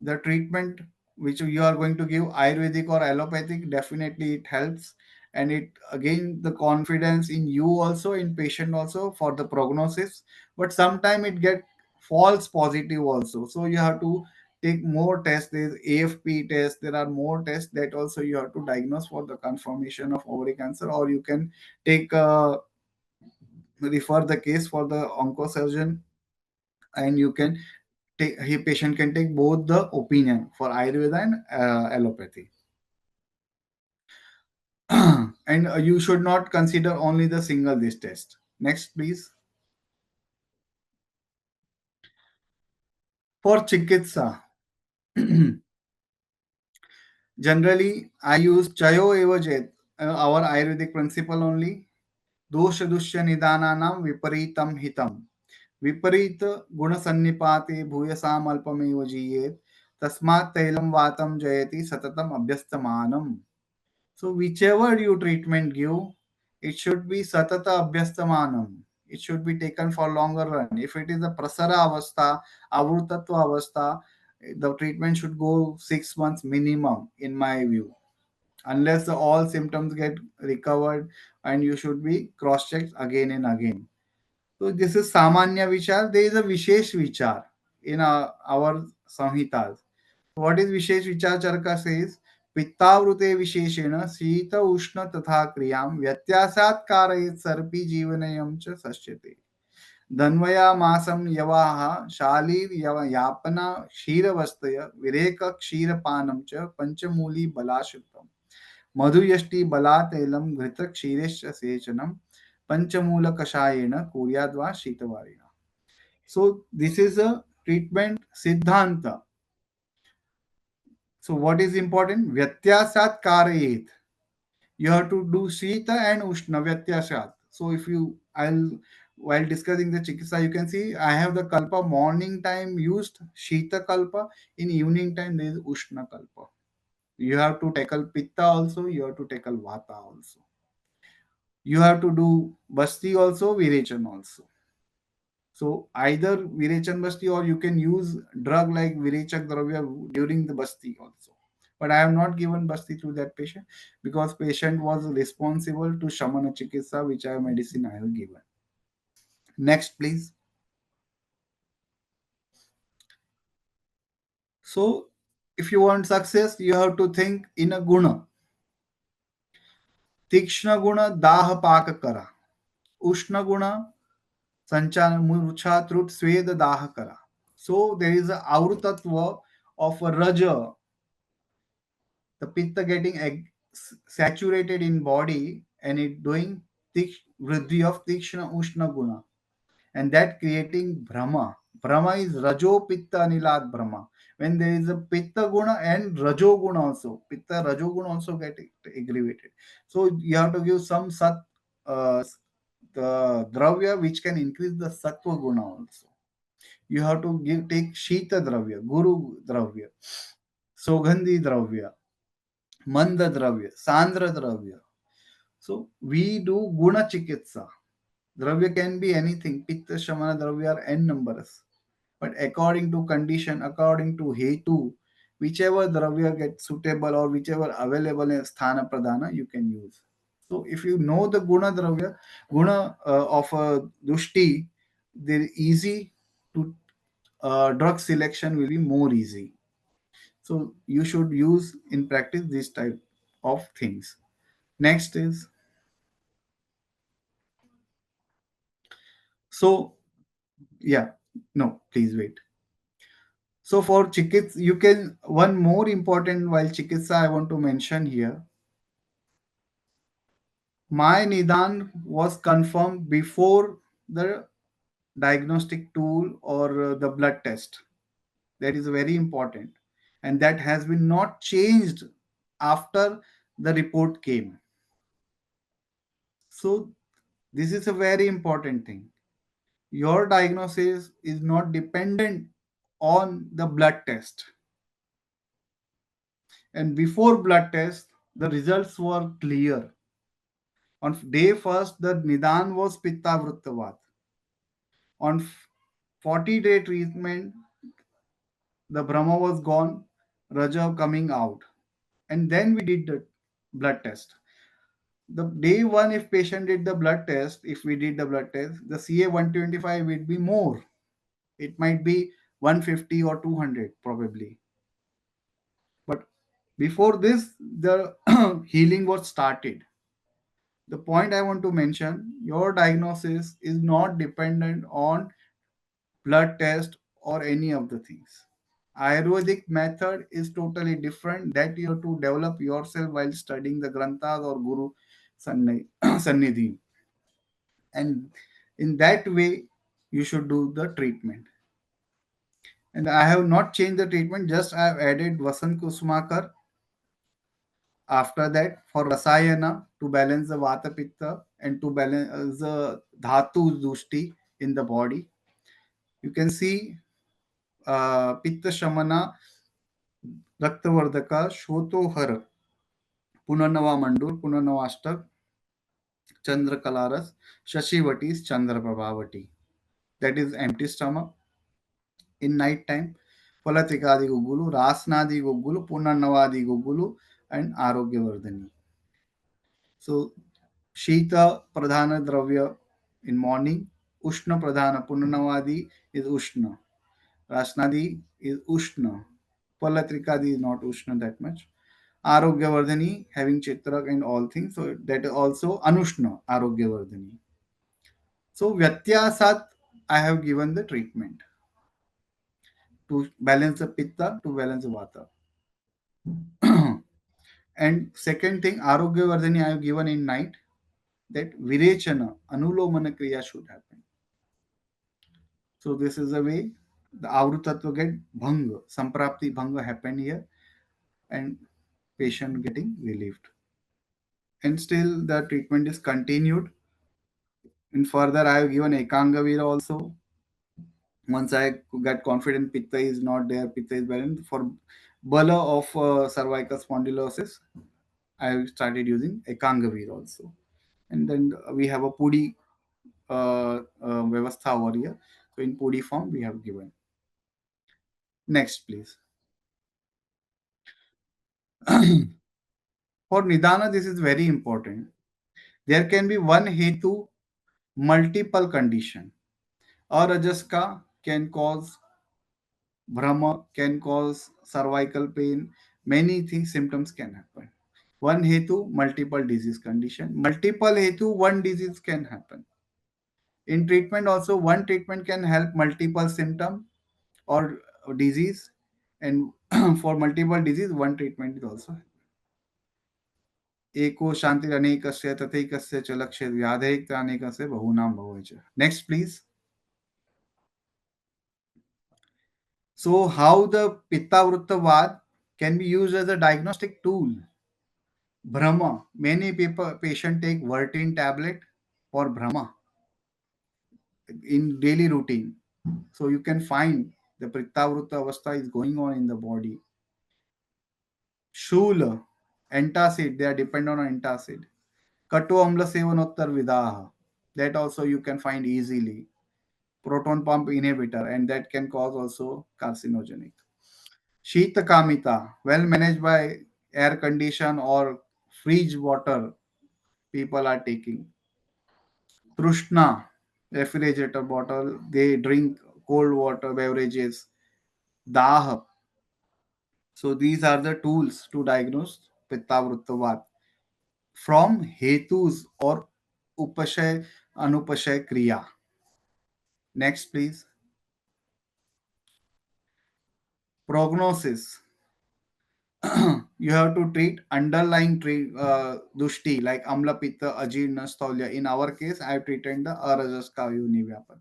the treatment which you are going to give, Ayurvedic or allopathic, definitely it helps. And it again the confidence in you also, in patient also, for the prognosis. But sometime it get false positive also, so you have to take more tests. There is AFP test, there are more tests that also you have to diagnose for the confirmation of ovary cancer. Or you can take refer the case for the oncosurgeon, and you can take, he patient can take both the opinion for Ayurveda and allopathy. And you should not consider only the single this test. Next, please. For chikitsa, generally I use chayo eva jet, our Ayurvedic principle only. Dosha dushya nidananam viparitam hitam. विपरीत गुण सन्निपाते भूयसाम अल्पमेव जीयेत तस्मात् तैलम वातम जयति सततम अभ्यस्तमानम. So whichever you treatment give, it should be satata abhyastamanam. It should be taken for longer run. If it is a prasara avastha, avrutatva avastha, the treatment should go 6 months minimum, in my view, unless the all symptoms get recovered, and you should be cross-checked again and again. So this is Samanya Vichar. There is a Vishesh Vichar in our Samhitas. What is Vishesh Vichar? Charaka says, Pittavrute Visheshena Sita Ushna Tatha Kriyam Vyatyasat Karayet Sarpi Jivanayam Cha Sasyate. Dhanvaya Masam Yavaha Shalir Yapana Kshiravastaya Vireka Kshirapanam Cha Panchamuli Balashritam. मधुयष्टि बलातैलम घृत क्षीरेश सेचनम पंचमूल कषायेन कुर्याद्वा शीतवारिणा. So this is a treatment siddhanta. So what is important? Vyatyasat karayet. You have to do Shita and Ushna Vyatyasat. So if you, I'll, while discussing the Chikitsa, you can see I have the Kalpa morning time used Shita Kalpa, in evening time there is Ushna Kalpa. You have to tackle Pitta also, you have to tackle Vata also. You have to do Basti also, Virechana also. So either Virechan Basti or you can use drug like Virechak Dravya during the Basti also. But I have not given Basti to that patient because patient was responsible to Shamana Chikitsa, which I medicine I have given. Next, please. So if you want success, you have to think in a guna. Tikshna guna dah pak kara. Ushna guna sanchana murcha trut sweda dah kara. So there is a avrtatva of a raja, the pitta getting saturated in body and it doing vriddhi of tikshna ushna guna, and that creating brahma. Brahma is rajo pitta anilat brahma. When there is a pitta guna and rajo guna also, pitta rajo guna also get aggravated. So you have to give some sat, the dravya which can increase the sattva guna also. You have to take shita dravya, guru dravya, sogandhi dravya, manda dravya, sandra dravya. So we do guna chikitsa. Dravya can be anything. Pitta, Shamana, Dravya are n numbers. But according to condition, according to Hetu, whichever Dravya gets suitable or whichever available in Sthana Pradhana, you can use. So if you know the Guna Dravya, Guna of a Dushti, they're easy to drug selection will be more easy. So you should use in practice this type of things. Next is, so yeah, no, please wait. So for chikits, you can, one more important while chikitsa I want to mention here. My Nidan was confirmed before the diagnostic tool or the blood test. That is very important. And that has been not changed after the report came. So this is a very important thing. Your diagnosis is not dependent on the blood test. And before blood test, the results were clear. On day first, the Nidan was Pittavrutta Vata. On 40-day treatment, the Brahma was gone, Raja coming out. And then we did the blood test. The day one, if patient did the blood test, if we did the blood test, the CA-125 would be more. It might be 150 or 200 probably. But before this, the healing was started. The point I want to mention, your diagnosis is not dependent on blood test or any of the things. Ayurvedic method is totally different that you have to develop yourself while studying the granthas or guru sannidhi. And in that way, you should do the treatment. And I have not changed the treatment, just I have added Vasant Kusmakar after that for Rasayana to balance the Vata Pitta and to balance the Dhatu Dushti in the body. You can see Pitta Shamana, Raktavardaka, Shotohar, Punarnava Mandur, Punarnavastak, Chandra Kalaras, Shashivatis, Chandra Prabhavati. That is empty stomach. In night time, Palatikadi Gugulu, Rasnadi Gugulu, Punarnavadi Gugulu, and Arogyavardhani. So Shita Pradhana Dravya in morning, Ushna Pradhana Punarnavadi is Ushna, Rasnadi is Ushna, Palatrikadi is not Ushna that much. Arogyavardhani having Chitrak and all things, so that is also Anushna Arogyavardhani. So Vyatyasat I have given the treatment to balance the Pitta, to balance the Vata. And second thing, Arogyavardhani I have given in night, that Virechana, Anulomana Kriya should happen. So this is the way the Avrutatva get Bhanga, Samprapti Bhanga happened here, and patient getting relieved. And still the treatment is continued. And further I have given Ekangavira also. Once I got confident pitta is not there, pitta is balanced. For bala of cervical spondylosis, I started using Ekangavir also. And then we have a Pudi Vyavastha over here. So in Pudi form, we have given. Next, please. For Nidana, this is very important. There can be one hetu, multiple condition. Arajaska can cause Brahma, can cause cervical pain. Many things, symptoms can happen. One hetu, multiple disease condition. Multiple hetu, one disease can happen. In treatment also, one treatment can help multiple symptom or disease, and for multiple disease, one treatment is also. एको शान्तिरनेकस्य तथैकस्य च लक्ष्य व्याधैक्तानेकस्य बहुनां भवति च. Next, please. So, how the Pittavrutta Vata can be used as a diagnostic tool? Brahma. Many people patient take Vertin tablet for Brahma in daily routine. So you can find the Pittavrutta Avastha is going on in the body. Shula, antacid, they are dependent on antacid. Katu amla sevanottar vidaha, that also you can find easily. Proton pump inhibitor, and that can cause also carcinogenic. Shita kamita, well managed by air condition or fridge water, people are taking. Trushna, refrigerator bottle, they drink cold water beverages. Daha. So these are the tools to diagnose Pittavrutta Vata from hetus or upashay anupashay kriya. Next, please. Prognosis. You have to treat underlying dushti like amla pitta, ajirna, stolya. In our case, I have treated the arajaska univyapad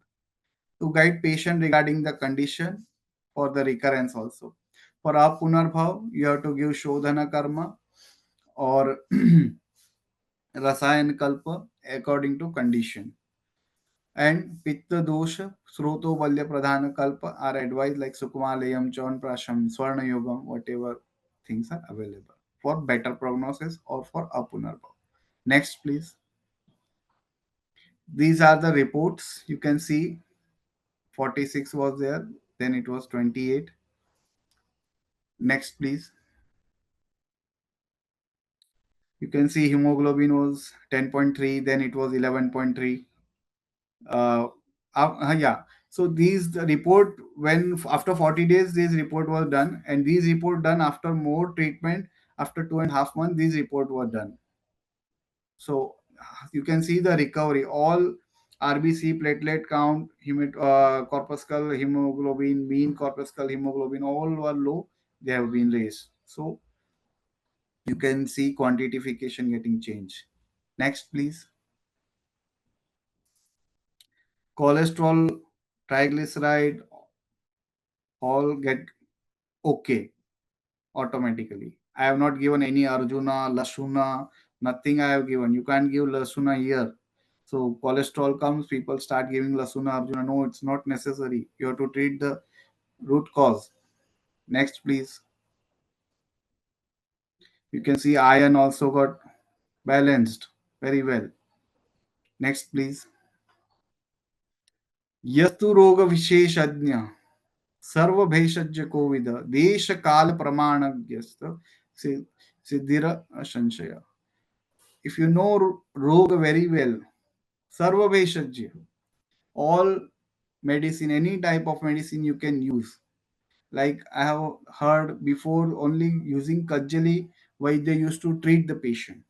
to guide patient regarding the condition for the recurrence also. For apunarbhav, you have to give shodhana karma or rasayan kalpa according to condition. And pitta dosha, sroto balya pradhana kalpa are advised like sukumalayam, chavan prasham, swarna yogam, whatever things are available for better prognosis or for apunarbhav. Next, please. These are the reports. You can see 46 was there, then it was 28. Next, please. You can see hemoglobin was 10.3, then it was 11.3. Yeah. So these the report when after 40 days this report was done, and these report done after more treatment after 2.5 months these report were done. So you can see the recovery. All RBC platelet count, corpuscle hemoglobin, mean corpuscle hemoglobin, all were low. They have been raised. So you can see quantification getting changed. Next, please. Cholesterol, triglyceride, all get okay automatically. I have not given any Arjuna, Lasuna, nothing I have given. You can't give Lasuna here. So cholesterol comes, people start giving Lasuna, Arjuna. No, it's not necessary. You have to treat the root cause. Next, please. You can see iron also got balanced very well. Next, please. यस्तु रोग विशेषज्ञ सर्व भेषज कोविद देश काल प्रमाणज्ञस्त सिद्धिर संशय. If you know rog very well, sarva bheshajya, all medicine, any type of medicine you can use. Like I have heard before, only using kajjali, Vaidya used to treat the patient.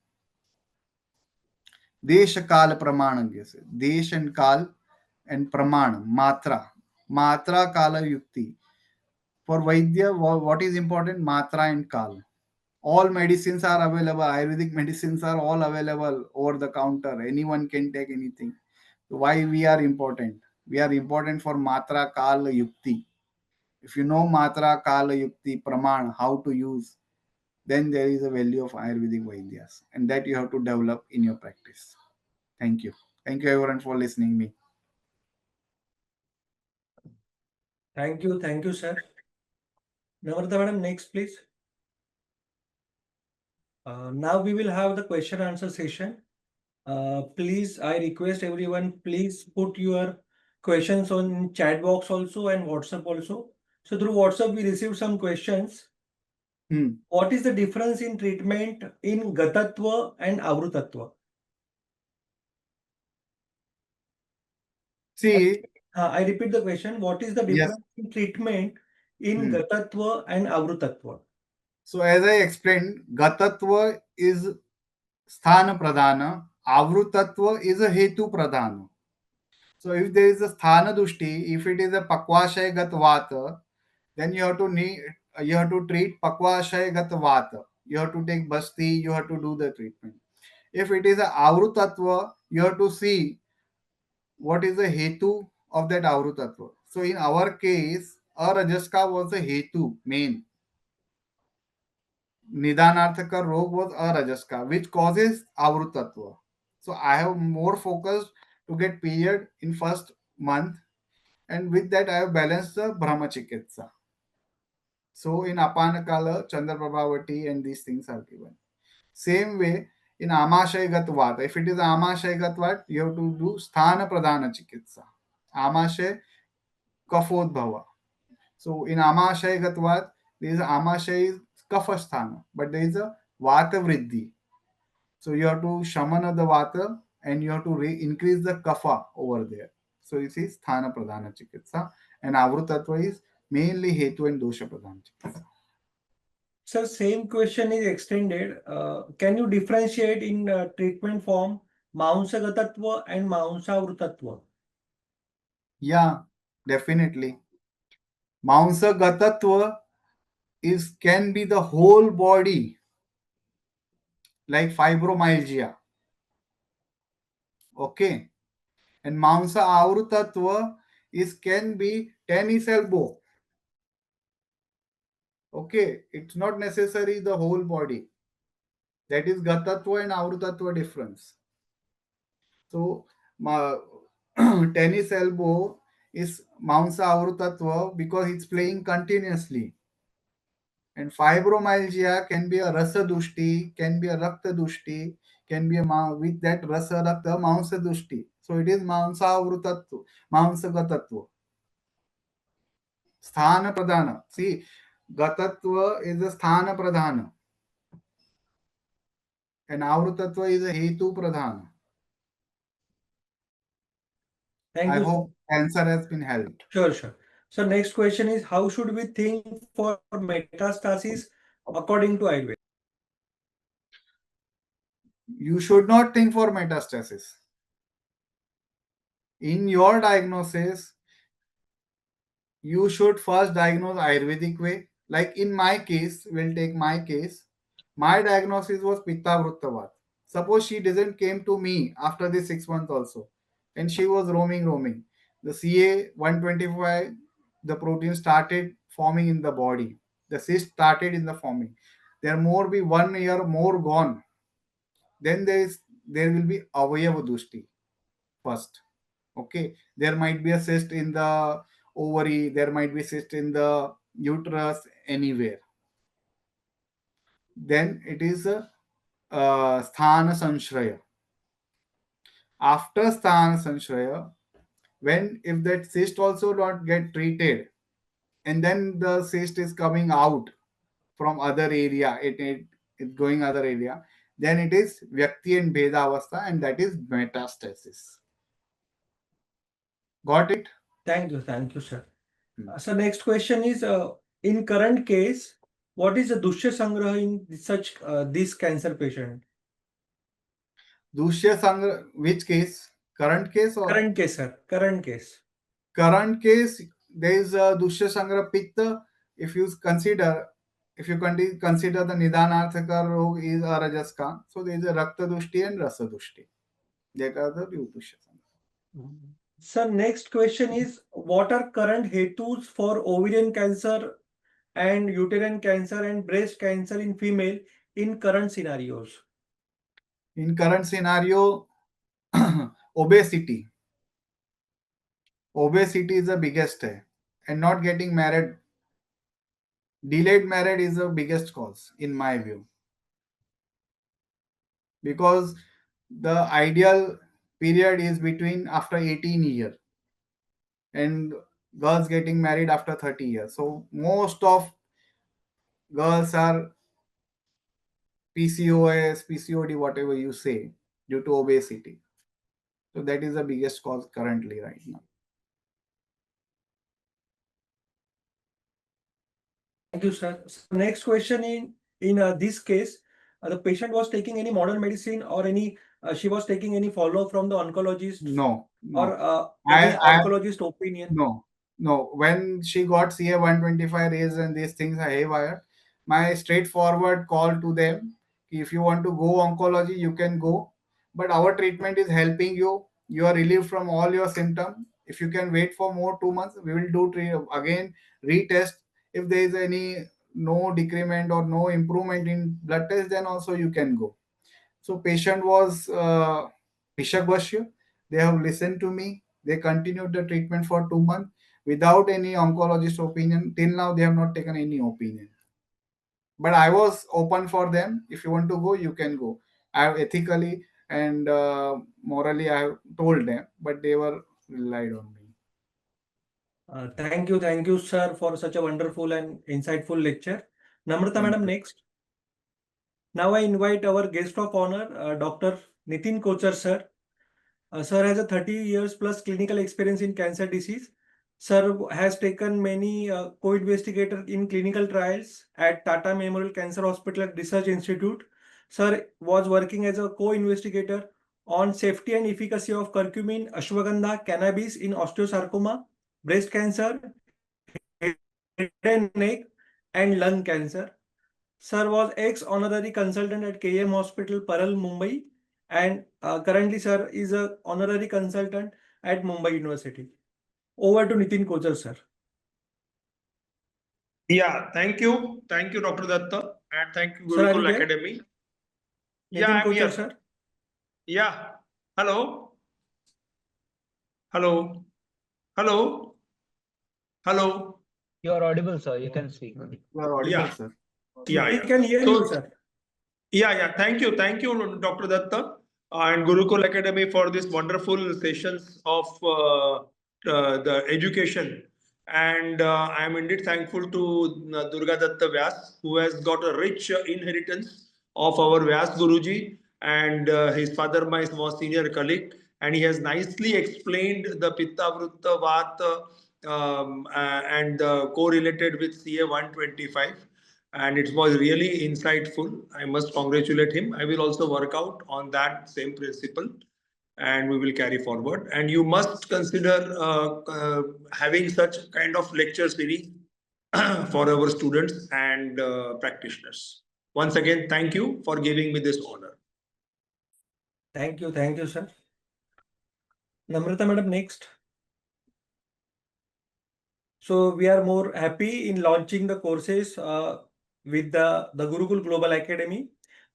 Desha kal pramanagya se. Desh and kal and praman, matra. Matra kala yukti. For Vaidya, what is important? Matra and kal. All medicines are available. Ayurvedic medicines are all available over the counter. Anyone can take anything. So why we are important? We are important for matra kala yukti. If you know matra kala yukti praman, how to use, then there is a value of Ayurvedic Vaidyas, and that you have to develop in your practice. Thank you. Thank you everyone for listening me. Thank you, sir. Namrata madam, next please. Now we will have the question answer session. Please, I request everyone, please put your questions on chat box also and WhatsApp also. So through WhatsApp, we received some questions. What is the difference in treatment in Gatatva and Avrutatva? See, I repeat the question. What is the yes. difference in treatment in Gatatva and Avrutatva? So as I explained, Gatatva is Sthana Pradhana, Avrutatva is a Hetu Pradhana. So if there is a Sthana Dushti, if it is a Pakvashaya Gat Vata, then you have to treat Pakvashaya Gat Vata. You have to take Basti, you have to do the treatment. If it is a Avrutatva, you have to see what is the Hetu of that Avrutatva. So in our case, Arajaska was the Hetu main. Nidanarthaka rog was Arajaska, which causes Avrutatva. So I have more focused to get period in first month, and with that I have balanced the Brahmachikitsa. So in Apanakala, Chandraprabhavati and these things are given. Same way in Amashay Gatvat. If it is Amashay Gatvat, you have to do Sthana Pradhana Chikitsa. Amashay Kafodbhava. So in Amashay Gatvat, there is Amashay is Kafasthana, but there is a Vata Vriddhi. So you have to shamana the Vata and you have to increase the Kapha over there. So it is Sthana Pradhana Chikitsa, and Avrutatva is mainly Hetu and Dosha Pradhana Chikitsa. Sir, same question is extended. Can you differentiate in treatment form Maunsa Gatatva and Maunsa Avrutatva? Yeah, definitely. Maunsa Gatatva can be the whole body, like fibromyalgia. Okay. And Maunsa Avrutatva can be tennis elbow. Okay, it's not necessary the whole body. That is Gatatva and Avrutatva difference. So tennis elbow is Maunsa Avrutatva because it's playing continuously. And fibromyalgia can be a Rasa Dushti, can be a Rakta Dushti, can be with that Rasa Rakta Maunsa Dushti. So it is Maunsa Avrutatva, Maunsa Gatatva. Sthana Pradhana. See, Gatatva is a Sthana Pradhana. And Avrutatva is a Hetu Pradhana. Thank I you. hope answer has been helped. Sure. So next question is, how should we think for metastasis according to Ayurveda? You should not think for metastasis. In your diagnosis, you should first diagnose Ayurvedic way. Like in my case, we'll take my case. My diagnosis was Pittavrutta Vata. Suppose she doesn't came to me after the 6 months also, and she was roaming. The CA-125, the protein started forming in the body. The cyst started in the forming. There more be 1 year more gone. Then there will be Avayava Dushti first. Okay, there might be a cyst in the ovary, there might be cyst in the uterus, anywhere. Then it is a Sthana Sanshraya. After Sthana Sanshraya, when if that cyst also not get treated, and then the cyst is coming out from other area, it's going other area, then it is Vyakti and Bheda Avastha, and that is metastasis. Got it? Thank you, sir. So next question is, in current case, what is the Dushya Sangraha in such this cancer patient? Dushya Sangra, which case? Current case or? Current case, sir. Current case. Current case, there is a Dushya Sangra Pitta. If you consider the Nidanarthaka rog is a Rajaska, so there is a Rakta Dushti and Rasa Dushti. That are the two Dushya Sangra. So next question is, what are current hetus for ovarian cancer and uterine cancer and breast cancer in female in current scenarios? In current scenario, obesity. Obesity is the biggest. and not getting married. Delayed marriage is the biggest cause, in my view, because the ideal period is between after 18 years, and girls getting married after 30 years. So most of girls are PCOS, PCOD, whatever you say, due to obesity. So that is the biggest cause currently right now. Thank you, sir. So next question in this case, the patient was taking any modern medicine or any she was taking any follow from the oncologist No, or no. any I oncologist opinion? No, no. When she got CA-125 raised and these things are haywire, my straightforward call to them: if you want to go oncology, you can go, but our treatment is helping you. You are relieved from all your symptoms. If you can wait for more 2 months, we will do again retest. If there is any no decrement or no improvement in blood test, then also you can go. So patient was Vishak. They have listened to me. They continued the treatment for 2 months without any oncologist opinion. Till now, they have not taken any opinion. But I was open for them. If you want to go, you can go. I have ethically and morally, I have told them, but they were relied on me. Thank you, sir, for such a wonderful and insightful lecture. Namrata, Thank madam, you. next. Now I invite our guest of honor, Dr. Nithin Kochaar, sir. Sir has a 30 years plus clinical experience in cancer disease. Sir has taken many co-investigator in clinical trials at Tata Memorial Cancer Hospital Research Institute. Sir was working as a co-investigator on safety and efficacy of curcumin, ashwagandha, cannabis in osteosarcoma, breast cancer, head and neck, and lung cancer. Sir was ex-honorary consultant at KM Hospital, Paral, Mumbai, and currently, sir is a honorary consultant at Mumbai University. Over to Nithin Kochaar, sir. Yeah, thank you. Thank you, Dr. Datta, and thank you, Sir, are you Gurukul there? Academy. Yeah, Nithin I'm Kochaar, here. sir. Yeah. Hello. Hello. Hello. Hello. You are audible, sir. You can speak. You are audible, Yeah. sir. Yeah, We yeah. can hear you, sir. Yeah. Thank you, Dr. Datta and Gurukul Academy for this wonderful sessions of the education. And I am indeed thankful to Durgadutt Vyas, who has got a rich inheritance of our Vyas Guruji, and his father, was senior colleague, and he has nicely explained the Pittavrutta Vata and correlated with CA-125. And it was really insightful. I must congratulate him. I will also work out on that same principle, and we will carry forward. And you must consider having such kind of lecture series for our students and practitioners. Once again, thank you for giving me this honor. Thank you, sir. Namrata, madam, next. So we are more happy in launching the courses with the Gurukul Global Academy.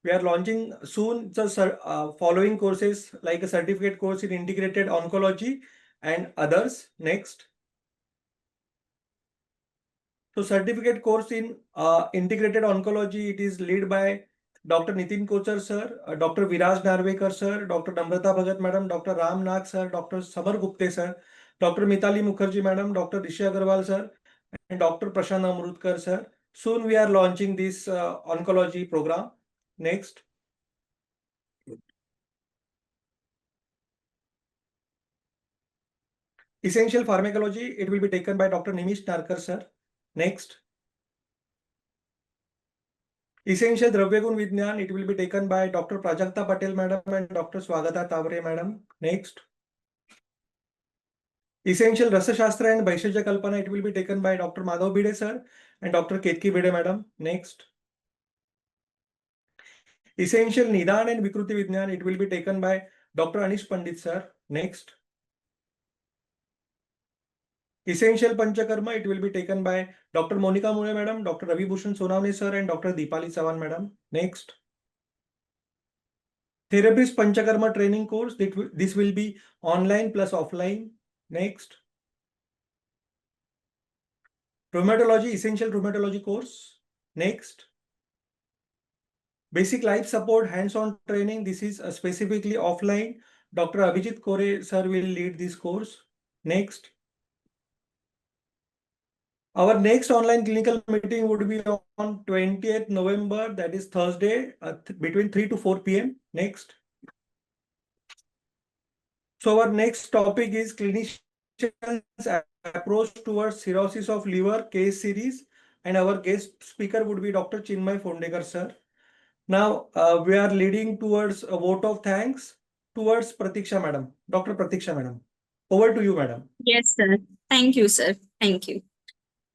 We are launching soon the following courses like a certificate course in integrated oncology and others. Next. So certificate course in integrated oncology, it is led by Dr. Nithin Kochaar, sir, Dr. Viraj Narvekar, sir, Dr. Namrata Bhagat, madam, Dr. Ram Nag, sir, Dr. Samar Gupte, sir, Dr. Mitali Mukherjee, madam, Dr. Rishi Agarwal, sir, and Dr. Prashant Amrutkar, sir. Soon we are launching this oncology program. Next. Essential pharmacology, it will be taken by Dr. Nimish Narkar, sir. Next. Essential Dravyagun Vignan, it will be taken by Dr. Prajakta Patel, madam, and Dr. Swagata Tavre, madam. Next. Essential Rasa Shastra and Vaishesha Kalpana, it will be taken by Dr. Madhav Bide, sir, and Dr. Ketki Bide, madam. Next. Essential Nidan and Vikruti Vignan, it will be taken by Dr. Anish Pandit, sir. Next. Essential Panchakarma, it will be taken by Dr. Monica Mule, madam, Dr. Ravi Bhushan Sonavne, sir, and Dr. Deepali Sawan, madam. Next. Therapist Panchakarma training course, this will be online plus offline. Next. Rheumatology, essential rheumatology course. Next. Basic life support, hands-on training. This is specifically offline. Dr. Abhijit Kore sir will lead this course. Next. Our next online clinical meeting would be on 20th November, that is Thursday, between 3 to 4 p.m. Next. So our next topic is clinicians' approach towards cirrhosis of liver case series, and our guest speaker would be Dr. Chinmay Phondekar sir. Now we are leading towards a vote of thanks towards Pratiksha madam. Dr. Pratiksha madam, over to you madam. Yes, sir. Thank you, sir. Thank you.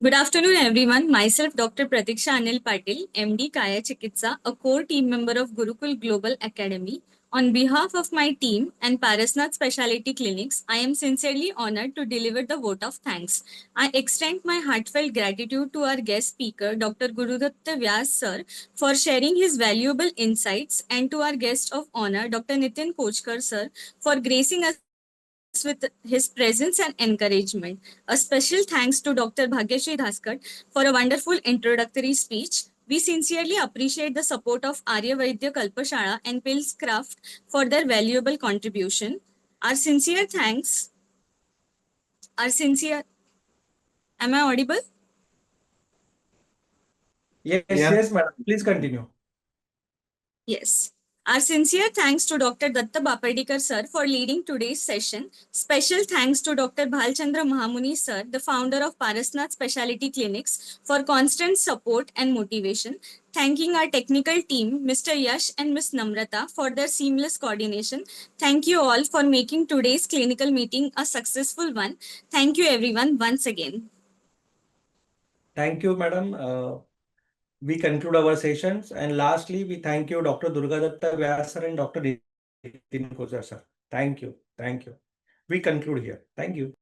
Good afternoon, everyone. Myself, Dr. Pratiksha Anil Patil, MD Kaya Chikitsa, a core team member of Gurukul Global Academy. On behalf of my team and Parasnath Specialty Clinics, I am sincerely honored to deliver the vote of thanks. I extend my heartfelt gratitude to our guest speaker, Dr. Durgadutt Vyas sir, for sharing his valuable insights, and to our guest of honor, Dr. Nithin Kochaar sir, for gracing us with his presence and encouragement. A special thanks to Dr. Bhagyashree Dhaskar for a wonderful introductory speech. We sincerely appreciate the support of Ayurveda Kalpashala and Pills Craft for their valuable contribution. Our sincere thanks. Am I audible? Yes, madam. Please continue. Yes. Our sincere thanks to Dr. Datta Bapadikar sir for leading today's session. Special thanks to Dr. Bhalchandra Mahamuni sir, the founder of Parasnath Specialty Clinics, for constant support and motivation. Thanking our technical team, Mr. Yash and Ms. Namrata, for their seamless coordination. Thank you all for making today's clinical meeting a successful one. Thank you everyone once again. Thank you, madam. We conclude our sessions, and lastly, we thank you, Dr. Durgadutt Vyas sir and Dr. Nithin Kochaar sir. Thank you. Thank you. We conclude here. Thank you.